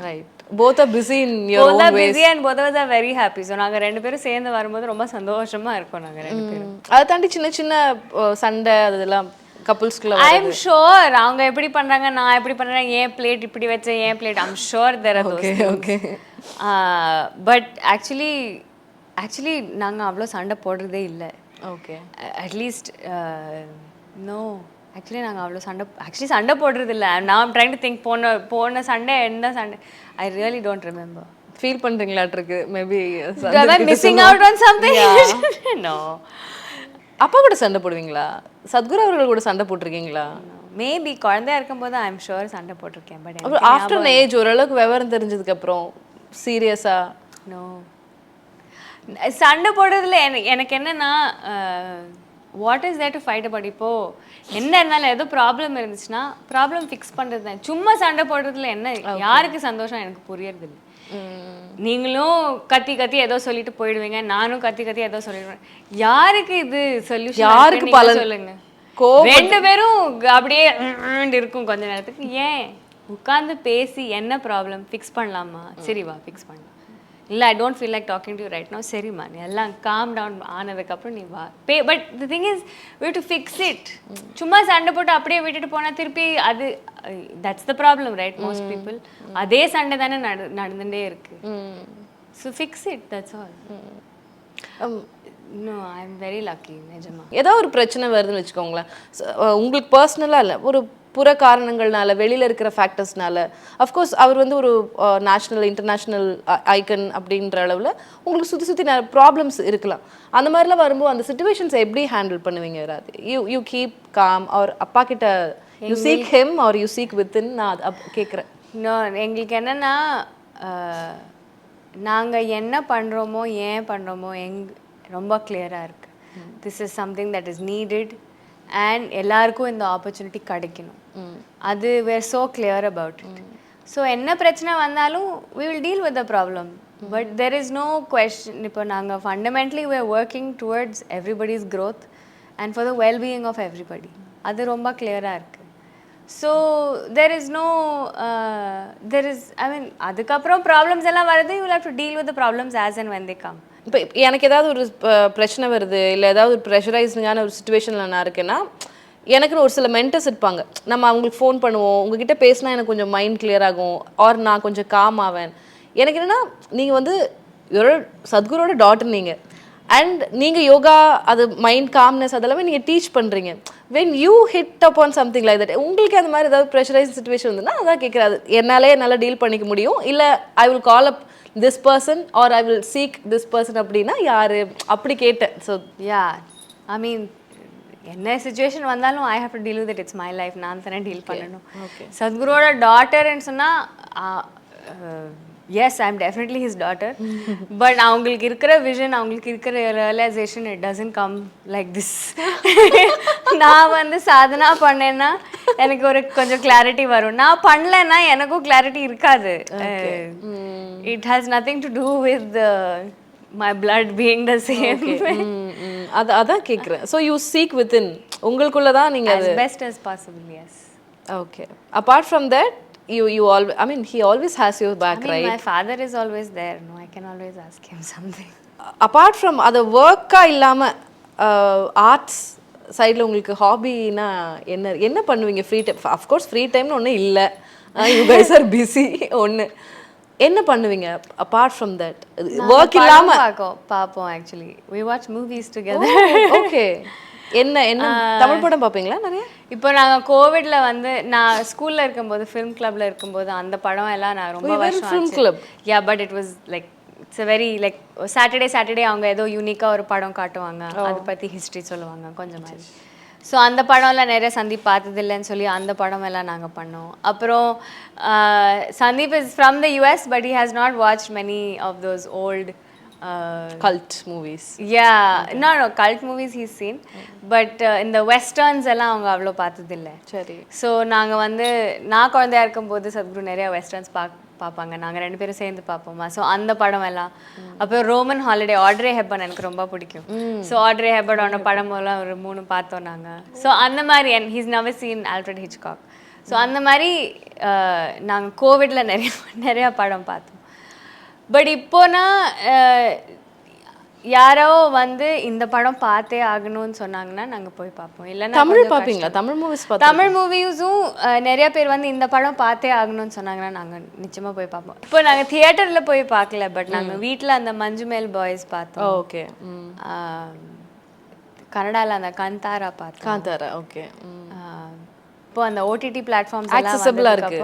Right, both are busy in your own ways. Both are busy and both of us are very happy. So நாங்க ரெண்டு பேரும் சேர்ந்து வரும்போது ரொம்ப சந்தோஷமா இருக்கோம் நாங்க ரெண்டு பேரும். அத தாண்டி சின்ன சின்ன சண்டை அதெல்லாம் கப்புள்ஸ்க்குள்ள வருது. I'm sure அவங்க எப்படி பண்றாங்க, நான் எப்படி பண்றேன், ஏன் பிளேட் இப்படி வச்சேன், ஏன் plate, I'm sure there are those things. Okay. But actually நாங்கள் அவ்வளோ சண்டை போடுறதே இல்லை. ஓகே, அட்லீஸ்ட் நோ, ஆக்சுவலி நாங்கள் அவ்வளோ சண்டை போடுறது இல்லை. நான் ட்ரைங் டு திங்க் போன சண்டே என்ன Sunday, I really don't remember. Feel பண்ணுறீங்களாட்டிருக்கு maybe missing out on something. No, அப்பா கூட சண்டை போடுவீங்களா? சத்குரு அவர்கள் கூட சண்டை போட்டிருக்கீங்களா? மேபி குழந்தையா இருக்கும்போது ஐ எம் ஷுர் சண்டை போட்டிருக்கேன். பட் அப்புறம் ஆஃப்டர் an ஏஜ் ஓரளவுக்கு விவரம் தெரிஞ்சதுக்கு அப்புறம் சீரியஸா? நோ. சண்டை போடுறதுல எனக்கு என்னன்னா what is there to fight about? இப்போ என்ன இருந்தாலும் ஏதோ ப்ராப்ளம் இருந்துச்சுன்னா ப்ராப்ளம் ஃபிக்ஸ் பண்ணுறது தான். சும்மா சண்டை போடுறதுல என்ன யாருக்கு சந்தோஷம் எனக்கு புரியறது இல்லை. நீங்களும் கத்தி கத்தி ஏதோ சொல்லிட்டு போயிடுவீங்க, நானும் கத்தி கத்தி ஏதோ சொல்லிடுவேன். யாருக்கு இது சொல்யூஷன்? யாருக்கு பலன் சொல்லுங்க. ரெண்டு பேரும் அப்படியே இருக்கும் கொஞ்ச நேரத்துக்கு. ஏன் உட்காந்து பேசி என்ன ப்ராப்ளம் ஃபிக்ஸ் பண்ணலாமா? சரி வா ஃபிக்ஸ் பண்ணலாம். இல்லை I don't feel like talking to you right now. சரிம்மா நீ எல்லாம் காம் டவுன் ஆனதுக்கப்புறம் நீ வா but the thing is we to fix it. சும்மா சண்டை போட்டு அப்படியே விட்டுட்டு போனால் திருப்பி அது that's the problem right? Most people அதே சண்டை தானே நடந்துகிட்டே இருக்கு. So fix it, that's all. No I am very lucky. நிஜமா ஏதாவது ஒரு பிரச்சனை வருதுன்னு வச்சுக்கோங்களேன், உங்களுக்கு பர்சனலாக இல்லை, ஒரு புற காரணங்கள்னால வெளியில் இருக்கிற ஃபேக்டர்ஸ்னால, அஃப்கோர்ஸ் அவர் வந்து ஒரு நேஷ்னல் இன்டர்நேஷ்னல் ஐக்கன் அப்படின்ற அளவில் உங்களுக்கு சுற்றி சுற்றி ப்ராப்ளம்ஸ் இருக்கலாம். அந்த மாதிரிலாம் வரும்போது அந்த சுச்சுவேஷன்ஸை எப்படி ஹேண்டில் பண்ணுவீங்க? Radhe, you keep calm or அப்பா கிட்ட you seek him or you seek within? நான் கேட்குறேன். இன்னும் எங்களுக்கு என்னென்னா நாங்கள் என்ன பண்ணுறோமோ ஏன் பண்ணுறோமோ ரொம்ப கிளியராக இருக்குது. This is something that is needed and எல்லாருக்கும் இந்த ஆப்பர்ச்சுனிட்டி கிடைக்கணும். அது were so clear about it. So என்ன பிரச்சனை வந்தாலும் we will deal with the problem. But there is no question. இப்போ நாங்கள் fundamentally we are working towards everybody's growth and for the well-being of everybody. அது ரொம்ப கிளியராக இருக்குது. So there is no I mean அதுக்கப்புறம் ப்ராப்ளம்ஸ் எல்லாம் வருது. you will have to deal with the problems as and when they come. இப்போ எனக்கு ஏதாவது ஒரு பிரச்சனை வருது, இல்லை ஏதாவது ஒரு ப்ரெஷரைஸிங்கான ஒரு சுச்சுவேஷனில் நான் இருக்கேன்னா, எனக்குன்னு ஒரு சில மென்டர்ஸ் இருப்பாங்க. நம்ம அவங்களுக்கு ஃபோன் பண்ணுவோம், உங்ககிட்ட பேசினா எனக்கு கொஞ்சம் மைண்ட் கிளியர் ஆகும், ஆர் நான் கொஞ்சம் காம் ஆவேன். எனக்கு என்னென்னா, நீங்கள் வந்து சத்குரோட டாட்டர் நீங்கள், அண்ட் நீங்கள் யோகா அது மைண்ட் காம்னஸ் அதெல்லாமே நீங்கள் டீச் பண்ணுறீங்க. When you hit up on something like that, உங்களுக்கு அந்த மாதிரி ஏதாவது ப்ரெஷரைஸ் சுச்சுவேஷன் வந்துன்னா அதான் கேட்குறாரு, என்னால் டீல் பண்ணிக்க முடியும், இல்லை I will call up this person or I will seek this person அப்படின்னா யாரு அப்படி கேட்டேன். ஸோ யா ஐ மீன் என்ன சுச்சுவேஷன் வந்தாலும் I have to deal with it. It's my life, நான் தானே டீல் பண்ணணும். சத்குரோட டாட்டர்ன்னு சொன்னால் yes I am definitely his daughter. But அவங்களுக்கு இருக்கிற விஷன், அவங்களுக்கு இருக்கிற realisation it doesn't come like this. நான் வந்து சாதனா பண்ணேன்னா எனக்கு ஒரு கொஞ்சம் கிளாரிட்டி வரும், நான் பண்ணலைன்னா எனக்கும் கிளாரிட்டி இருக்காது. It has nothing to do with my blood being the same. அதான் கேட்குறேன். ஸோ யூ சீக் வித்தின், உங்களுக்குள்ள தான் நீங்கள் as best as possible. Yes. Okay. Apart from that, you always, I mean, he always has your back, right? My father is always there. No, I can always ask him something. Apart from அது ஒர்க்கா இல்லாமல் arts சைடில் உங்களுக்கு ஹாபினா என்ன பண்ணுவீங்க free time? Of course free டைம்னு ஒன்றும் இல்லை, யூ கைஸ் ஆர் பிஸி. ஒன்று என்ன பண்ணுவீங்க அப்பார்ட் ஃப்ரம் தட்? ஒர்க் இல்லாம பாப்போம். Actually we watch movies together. Okay. என்ன தமிழ் படம் பார்ப்பீங்களா நிறைய? இப்போ நாங்கள் கோவிட்ல வந்து நான் ஸ்கூல்ல இருக்கும்போது ஃபிலிம் கிளப்ல இருக்கும்போது அந்த படம் எல்லாம் நான் ரொம்ப வருஷம் film club. Yeah but it was like it's a very like Saturday அவங்க ஏதோ யூனிக்காக ஒரு படம் காட்டுவாங்க, அதை பற்றி ஹிஸ்ட்ரி சொல்லுவாங்க கொஞ்சம் மாதிரி. ஸோ அந்த படம்லாம் நிறைய சந்தீப் பார்த்ததில்லைன்னு சொல்லி அந்த படம் எல்லாம் நாங்கள் பண்ணோம். அப்புறம் Sandeep is from the US but he has not watched many of those old cult movies. Yeah, no cult movies he's seen, but in the westerns எல்லாம் அவங்க அவ்வளோ பார்த்ததில்லை. சரி. ஸோ நாங்கள் வந்து நான் குழந்தையா இருக்கும்போது சத்குரு நிறைய வெஸ்டர்ன்ஸ் பார்ப்பாங்க, நாங்கள் ரெண்டு பேரும் சேர்ந்து பார்ப்போமா. ஸோ அந்த படம் எல்லாம். அப்புறம் ரோமன் ஹாலிடே, ஆட்ரே ஹெப்பர்ன் எனக்கு ரொம்ப பிடிக்கும். ஸோ ஆட்ரே ஹெப்பர்னோட படம் எல்லாம் ஒரு 3 பார்த்தோம் நாங்கள். ஸோ அந்த மாதிரி and he's never seen Alfred Hitchcock. So அந்த மாதிரி நாங்கள் கோவிட்ல நிறைய படம் பார்த்தோம். பட் இப்போனா யாரோ வந்து இந்த படம் பார்த்தே ஆகணும்னு சொன்னாங்கன்னா நாங்கள் போய் பார்ப்போம். இல்லைன்னா தமிழ் பார்ப்பீங்களா? தமிழ் மூவிஸ் தமிழ் மூவிஸும் நிறைய பேர் வந்து இந்த படம் பார்த்தே ஆகணும்னு சொன்னாங்கன்னா நாங்கள் நிச்சயமாக போய் பார்ப்போம். இப்போ நாங்கள் தியேட்டரில் போய் பார்க்கல, பட் நாங்கள் வீட்டில் அந்த மஞ்சுமேல் பாய்ஸ் பார்த்தோம். ஓகே. கன்னடாவில் அந்த காந்தாரா பார்த்தோம். காந்தாரா. ஓகே. இப்போ அந்த ஓடிடி பிளாட்ஃபார்ம்ஸ் accessible-ஆ இருக்கு.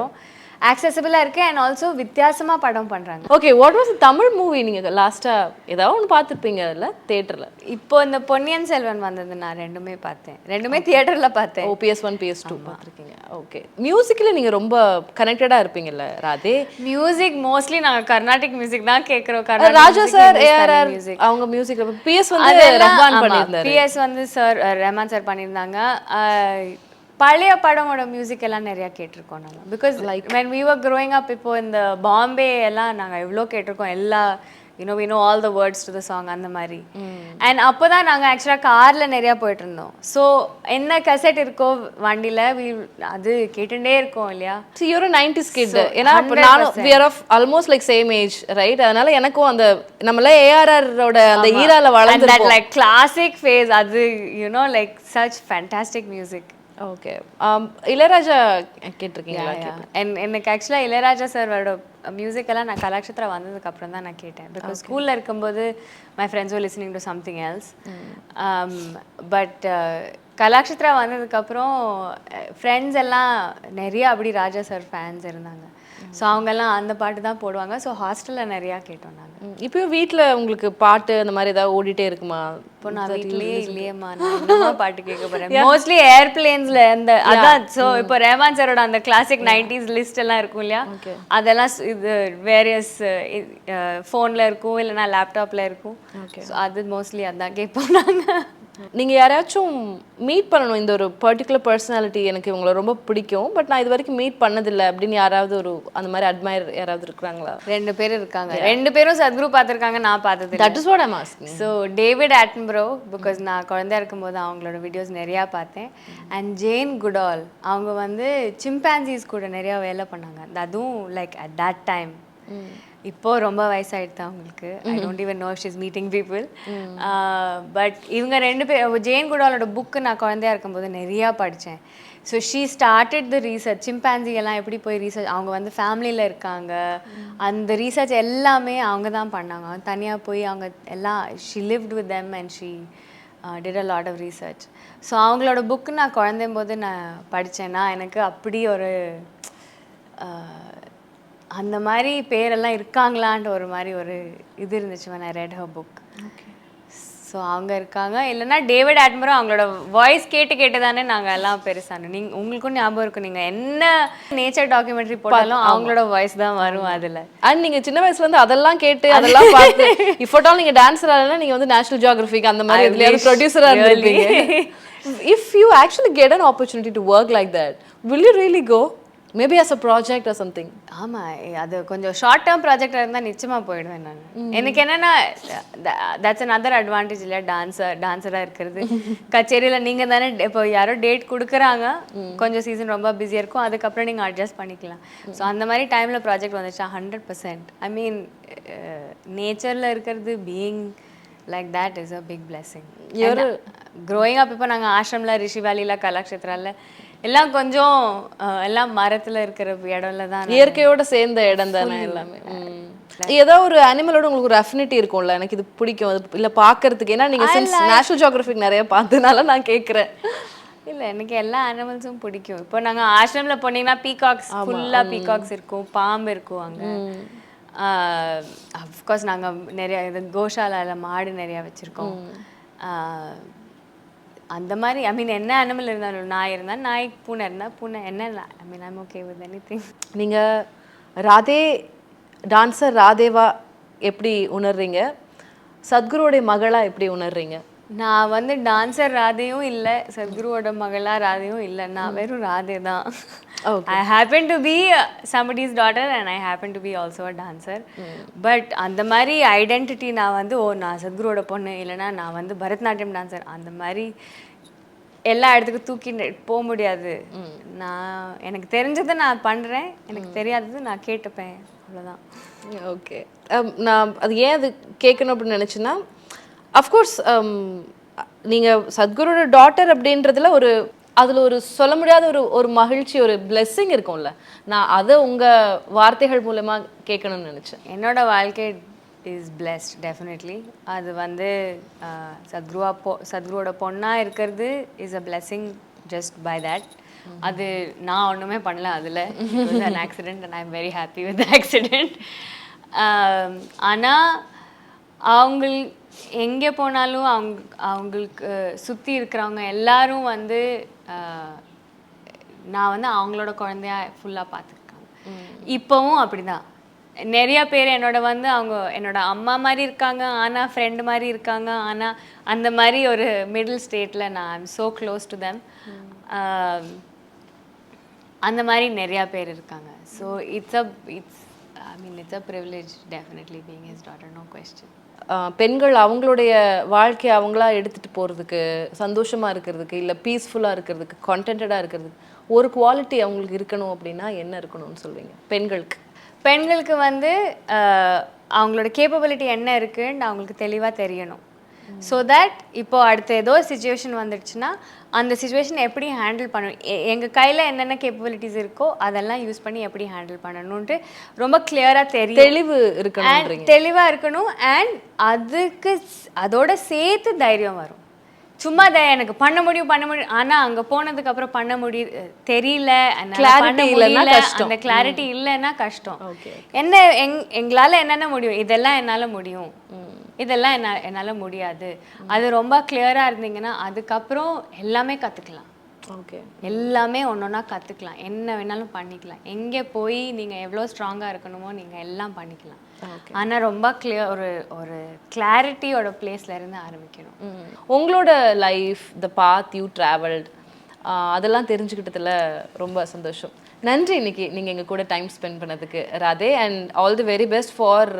ஆக்சசபிளாக இருக்குது அண்ட் ஆல்சோ வித்தியாசமாக படம் பண்ணுறாங்க. Okay, what was Tamil movie நீங்கள் லாஸ்ட்டாக ஏதாவது ஒன்று பார்த்துருப்பீங்க அதில் தியேட்டரில்? இப்போ இந்த பொன்னியின் செல்வன் வந்தது, நான் ரெண்டுமே பார்த்தேன், ரெண்டுமே தியேட்டரில் பார்த்தேன். ஓ, PS1 PS2 பார்த்துருக்கீங்க. ஓகே, மியூசிக்கில் நீங்கள் ரொம்ப கனெக்டடாக இருப்பீங்கல்ல ராதே? மியூசிக் மோஸ்ட்லி நாங்கள் கர்நாடிக் மியூசிக் தான் கேட்குறோம். ராஜா சார், ஏஆர்ஆர் அவங்க மியூசிக். PS வந்து ரஹ்மான் பண்ணியிருந்தாரு. PS வந்து சார் ரஹ்மான் சார் பண்ணியிருந்தாங்க. பழைய படமோட மியூசிக் எல்லாம் நிறையா கேட்டிருக்கோம் நாங்கள். Because like when we were growing up, இப்போ இந்த பாம்பே எல்லாம் நாங்கள் எவ்வளோ கேட்டிருக்கோம். எல்லா we know all the words to the song அந்த மாதிரி. அண்ட் அப்போ தான் நாங்கள் ஆக்சுவலாக காரில் நிறையா போயிட்டு இருந்தோம். ஸோ என்ன கசெட் இருக்கோ வண்டியில் அது கேட்டுட்டே இருக்கோம் இல்லையா. See, you're a 90s kid. ஏன்னா நானும் we are of almost like same age, right? அதனால எனக்கும் அந்த நம்மள ARR ஓட அந்த ஈரால வளர்ந்துருக்கோம். That like classic phase, அது like such fantastic music. Okay, Ilaiyaraaja கேட்டிருக்கீங்களா? எனக்கு ஆக்சுவலாக இளையராஜா சாரோட மியூசிக் எல்லாம் நான் கலாக்ஷேத்ரா வந்ததுக்கு அப்புறம் தான் நான் கேட்டேன். பிகாஸ் ஸ்கூலில் இருக்கும்போது my friends were listening to something else. But Kalakshetra வந்ததுக்கப்புறம் ஃப்ரெண்ட்ஸ் எல்லாம் நிறைய அப்படி ராஜா சார் ஃபேன்ஸ் இருந்தாங்க. ஸோ அவங்கெல்லாம் அந்த பாட்டு தான் போடுவாங்க. ஸோ ஹாஸ்டலில் நிறையா கேட்டோம் நாங்கள். இப்போயும் வீட்டில் உங்களுக்கு பாட்டு அந்த மாதிரி ஏதாவது ஓடிட்டே இருக்குமா? இப்போ நான் வீட்லேயே இல்லையேம்மா, நான் பாட்டு கேட்க போகிறேன். மோஸ்ட்லி ஏர்பிளேன்ஸில் அந்த அதான். ஸோ இப்போ ரஹ்மான் சாரோட அந்த கிளாசிக் 90s லிஸ்ட் எல்லாம் இருக்கும் இல்லையா, அதெல்லாம் இது வேரியஸ் ஃபோனில் இருக்கும், இல்லைனா லேப்டாப்பில் இருக்கும். ஸோ அது மோஸ்ட்லி அதான் கேட்போம் நாங்கள். நீங்கள் யாராச்சும் மீட் பண்ணணும், இந்த ஒரு பர்டிகுலர் பர்சனாலிட்டி எனக்கு இவங்களை ரொம்ப பிடிக்கும், பட் நான் இது வரைக்கும் மீட் பண்ணதில்லை அப்படின்னு யாராவது ஒரு அந்த மாதிரி அட்மையர் யாராவது இருக்கிறாங்களா? 2 பேர் இருக்காங்க. 2 பேரும் சத்குரு பார்த்துருக்காங்க, நான் பார்த்தது. That is what I am asking. So David Attenborough, because நான் குழந்தையா இருக்கும்போது அவங்களோட வீடியோஸ் நிறையா பார்த்தேன். அண்ட் ஜேன் குடால், அவங்க வந்து சிம்பான்சிஸ் கூட நிறையா வேலை பண்ணாங்க. அதுவும் லைக் அட் தட் டைம். இப்போ ரொம்ப வயசாகிடுது அவங்களுக்கு. I don't even know she is meeting people. But இவங்க 2 பேர், ஜேன் குடாலோட புக்கு நான் குழந்தையா இருக்கும்போது நிறையா படித்தேன். So she started the research. Chimpanzee எல்லாம் எப்படி போய் ரீசர்ச், அவங்க வந்து ஃபேமிலியில் இருக்காங்க, அந்த ரீசர்ச் எல்லாமே அவங்க தான் பண்ணாங்க. தனியாக போய் அவங்க எல்லாம் she lived with them and she did a lot of research. So அவங்களோட புக்கு நான் குழந்தையும் போது நான் படித்தேன்னா எனக்கு அப்படி ஒரு அந்த மாதிரி பேரெல்லாம் இருக்காங்களான்ட்டு ஒரு மாதிரி ஒரு இது இருந்துச்சு when I read her book. So அவங்க இருக்காங்க. இல்லைன்னா டேவிட் ஆட்மரோ, அவங்களோட வாய்ஸ் கேட்டு தானே நாங்கள் எல்லாம் பெருசானோம். நீங்கள் உங்களுக்கும் ஞாபகம் இருக்கும், நீங்கள் என்ன நேச்சர் டாக்குமெண்ட்ரி போட்டாலும் அவங்களோட வாய்ஸ் தான் வரும் அதில். அண்ட் நீங்கள் சின்ன வயசுலேருந்து அதெல்லாம் கேட்டு அதெல்லாம் பார்த்து இப்போட்டாலும் நீங்கள் டான்ஸர் ஆகலைன்னா நீங்கள் வந்து நேஷனல் ஜியோகிராஃபிக் அந்த மாதிரி எதுலையாவது ப்ரொடியூசராக இருந்திருப்பீங்க. If you actually get an opportunity to work like that, will you really go? Maybe as a project or something. ஆமாம், அது கொஞ்சம் ஷார்ட் டேர்ம் ப்ராஜெக்டாக இருந்தால் நிச்சயமாக போயிடுவேன் நான். எனக்கு என்னென்னா தட்ஸ் another advantage இல்லையா, டான்ஸராக இருக்கிறது. கச்சேரியில் நீங்கள் தானே இப்போ யாரோ டேட் கொடுக்குறாங்க, கொஞ்சம் சீசன் ரொம்ப பிஸியாக இருக்கும், அதுக்கப்புறம் நீங்கள் அட்ஜஸ்ட் பண்ணிக்கலாம். ஸோ அந்த மாதிரி டைமில் ப்ராஜெக்ட் வந்துச்சா 100%. ஐ மீன் நேச்சரில் இருக்கிறது, being like that is a big blessing. Growing up இப்போ நாங்கள் ஆஷ்ரமில், ரிஷி வேலியில், கலாக்ஷேத்ராவில் எல்லாம் கொஞ்சம் எல்லாம் மரத்தில் இருக்கிற இடம்ல தான், இயற்கையோட சேர்ந்த இடம் தானே எல்லாமே. ஏதோ ஒரு அனிமலோட உங்களுக்கு ஒரு அஃபினிட்டி இருக்கும்ல, எனக்கு இது பிடிக்கும் இல்லை பார்க்கறதுக்கு. ஏன்னா நீங்கள் நேஷனல் ஜியோகிராஃபிக் நிறைய பார்த்ததுனால நான் கேட்குறேன். இல்லை, எனக்கு எல்லா அனிமல்ஸும் பிடிக்கும். இப்போ நாங்கள் ஆஷ்ரமில் போனீங்கன்னா பீகாக்ஸ், ஃபுல்லாக பீகாக்ஸ் இருக்கும், பாம்பு இருக்கும் அங்கே. அஃப்கோர்ஸ் நாங்கள் நிறையா இது கோஷாலாவில் மாடு நிறையா வச்சுருக்கோம். அந்த மாதிரி ஐ மீன் என்ன அனிமல் இருந்தாலும், நாய் இருந்தால் நாய், பூனை இருந்தால் பூனை, என்ன I mean I'm okay with anything. நீங்கள் ராதே டான்ஸர் ராதேவா எப்படி உணர்றீங்க? சத்குருவோடைய மகளாக எப்படி உணர்றீங்க? நான் வந்து டான்ஸர் ராதேயும் இல்லை, சத்குருவோட மகளாக ராதேயும் இல்லை, நான் வெறும் ராதே தான். I happen to be somebody's daughter and I happen to be also a dancer. But அந்த மாதிரி ஐடென்டிட்டி நான் வந்து நான் சத்குருவோட பொண்ணு, இல்லைனா நான் வந்து பரதநாட்டியம் டான்சர், அந்த மாதிரி எல்லா இடத்துக்கும் தூக்கி போக முடியாது. நான் எனக்கு தெரிஞ்சதை நான் பண்ணுறேன், எனக்கு தெரியாதது நான் கேட்டுப்பேன், அவ்வளோதான். ஓகே, நான் அது ஏன் அது கேட்கணும் அப்படின்னு நினச்சேன்னா, அஃப்கோர்ஸ் நீங்கள் சத்குருவோட டாட்டர் அப்படின்றதுல ஒரு அதில் ஒரு சொல்ல முடியாத ஒரு மகிழ்ச்சி, ஒரு பிளெஸ்ஸிங் இருக்கும்ல. நான் அதை உங்கள் வார்த்தைகள் மூலமாக கேட்கணும்னு நினச்சேன். என்னோட வாழ்க்கை இஸ் பிளெஸ்ட் டெஃபினெட்லி. அது வந்து சத்குருவோட பொண்ணாக இருக்கிறது is a blessing just by that. அது நான் ஒன்றுமே பண்ணல அதில். It was an accident and I'm very happy with the accident. ஆனால் எங்கே போனாலும் அவங்களுக்கு சுற்றி இருக்கிறவங்க எல்லாரும் வந்து நான் வந்து அவங்களோட குழந்தையா ஃபுல்லாக பார்த்துருக்காங்க. இப்போவும் அப்படிதான். நிறைய பேர் என்னோட வந்து அவங்க என்னோட அம்மா மாதிரி இருக்காங்க, ஆனால் ஃப்ரெண்டு மாதிரி இருக்காங்க, ஆனால் அந்த மாதிரி ஒரு மிடில் ஸ்டேட்டில் நான் I'm so close to them. அந்த மாதிரி நிறையா பேர் இருக்காங்க. So it's a privilege definitely being his daughter, no question. பெண்கள் அவங்களுடைய வாழ்க்கையை அவங்களா எடுத்துகிட்டு போகிறதுக்கு, சந்தோஷமாக இருக்கிறதுக்கு, இல்லை பீஸ்ஃபுல்லாக இருக்கிறதுக்கு, கண்டென்டடாக இருக்கிறதுக்கு ஒரு குவாலிட்டி அவங்களுக்கு இருக்கணும் அப்படின்னா என்ன இருக்கணும்னு சொல்வீங்க? பெண்களுக்கு வந்து அவங்களோட கேப்பபிலிட்டி என்ன இருக்குன்னு அவங்களுக்கு தெளிவாக தெரியணும். ஸோ தட் இப்போது அடுத்த ஏதோ சுச்சுவேஷன் வந்துடுச்சுன்னா அந்த சுச்சுவேஷன் எப்படி ஹேண்டில் பண்ணணும், எங்கள் கையில் என்னென்ன கேப்பபிலிட்டிஸ் இருக்கோ அதெல்லாம் யூஸ் பண்ணி எப்படி ஹேண்டில் பண்ணணுன்ட்டு ரொம்ப கிளியராக தெளிவாக இருக்கணும். அண்ட் அதோட சேர்த்து தைரியம் வரும். சும்மா எனக்கு பண்ண முடியும் ஆனால் அங்கே போனதுக்கப்புறம் பண்ண தெரியல, அந்த கிளாரிட்டி இல்லைன்னா கஷ்டம். எங்களால் என்னென்ன முடியும், இதெல்லாம் என்னால் முடியும், இதெல்லாம் என்னால் முடியாது, அது ரொம்ப கிளியராக இருந்தீங்கன்னா அதுக்கப்புறம் எல்லாமே கற்றுக்கலாம். எல்லாமே ஒன்றொன்னா கற்றுக்கலாம், என்ன வேணாலும் பண்ணிக்கலாம். எங்கே போய் நீங்கள் எவ்வளோ ஸ்ட்ராங்காக இருக்கணுமோ நீங்கள் எல்லாம் பண்ணிக்கலாம். ஆனால் ரொம்ப ஒரு கிளாரிட்டியோட பிளேஸ்லேருந்து ஆரம்பிக்கணும். உங்களோட life, the path you travelled, அதெல்லாம் தெரிஞ்சுக்கிட்டதில் ரொம்ப சந்தோஷம். நன்றி இன்னைக்கு நீங்கள் எங்கள் கூட டைம் ஸ்பெண்ட் பண்ணதுக்கு Radhe. And all the very best for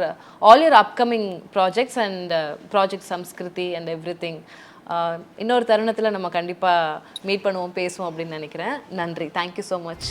all your upcoming projects and project Sanskriti and everything. இன்னொரு தருணத்தில் நம்ம கண்டிப்பாக மீட் பண்ணுவோம், பேசுவோம் அப்படின்னு நினைக்கிறேன். நன்றி, தேங்க்யூ ஸோ மச்.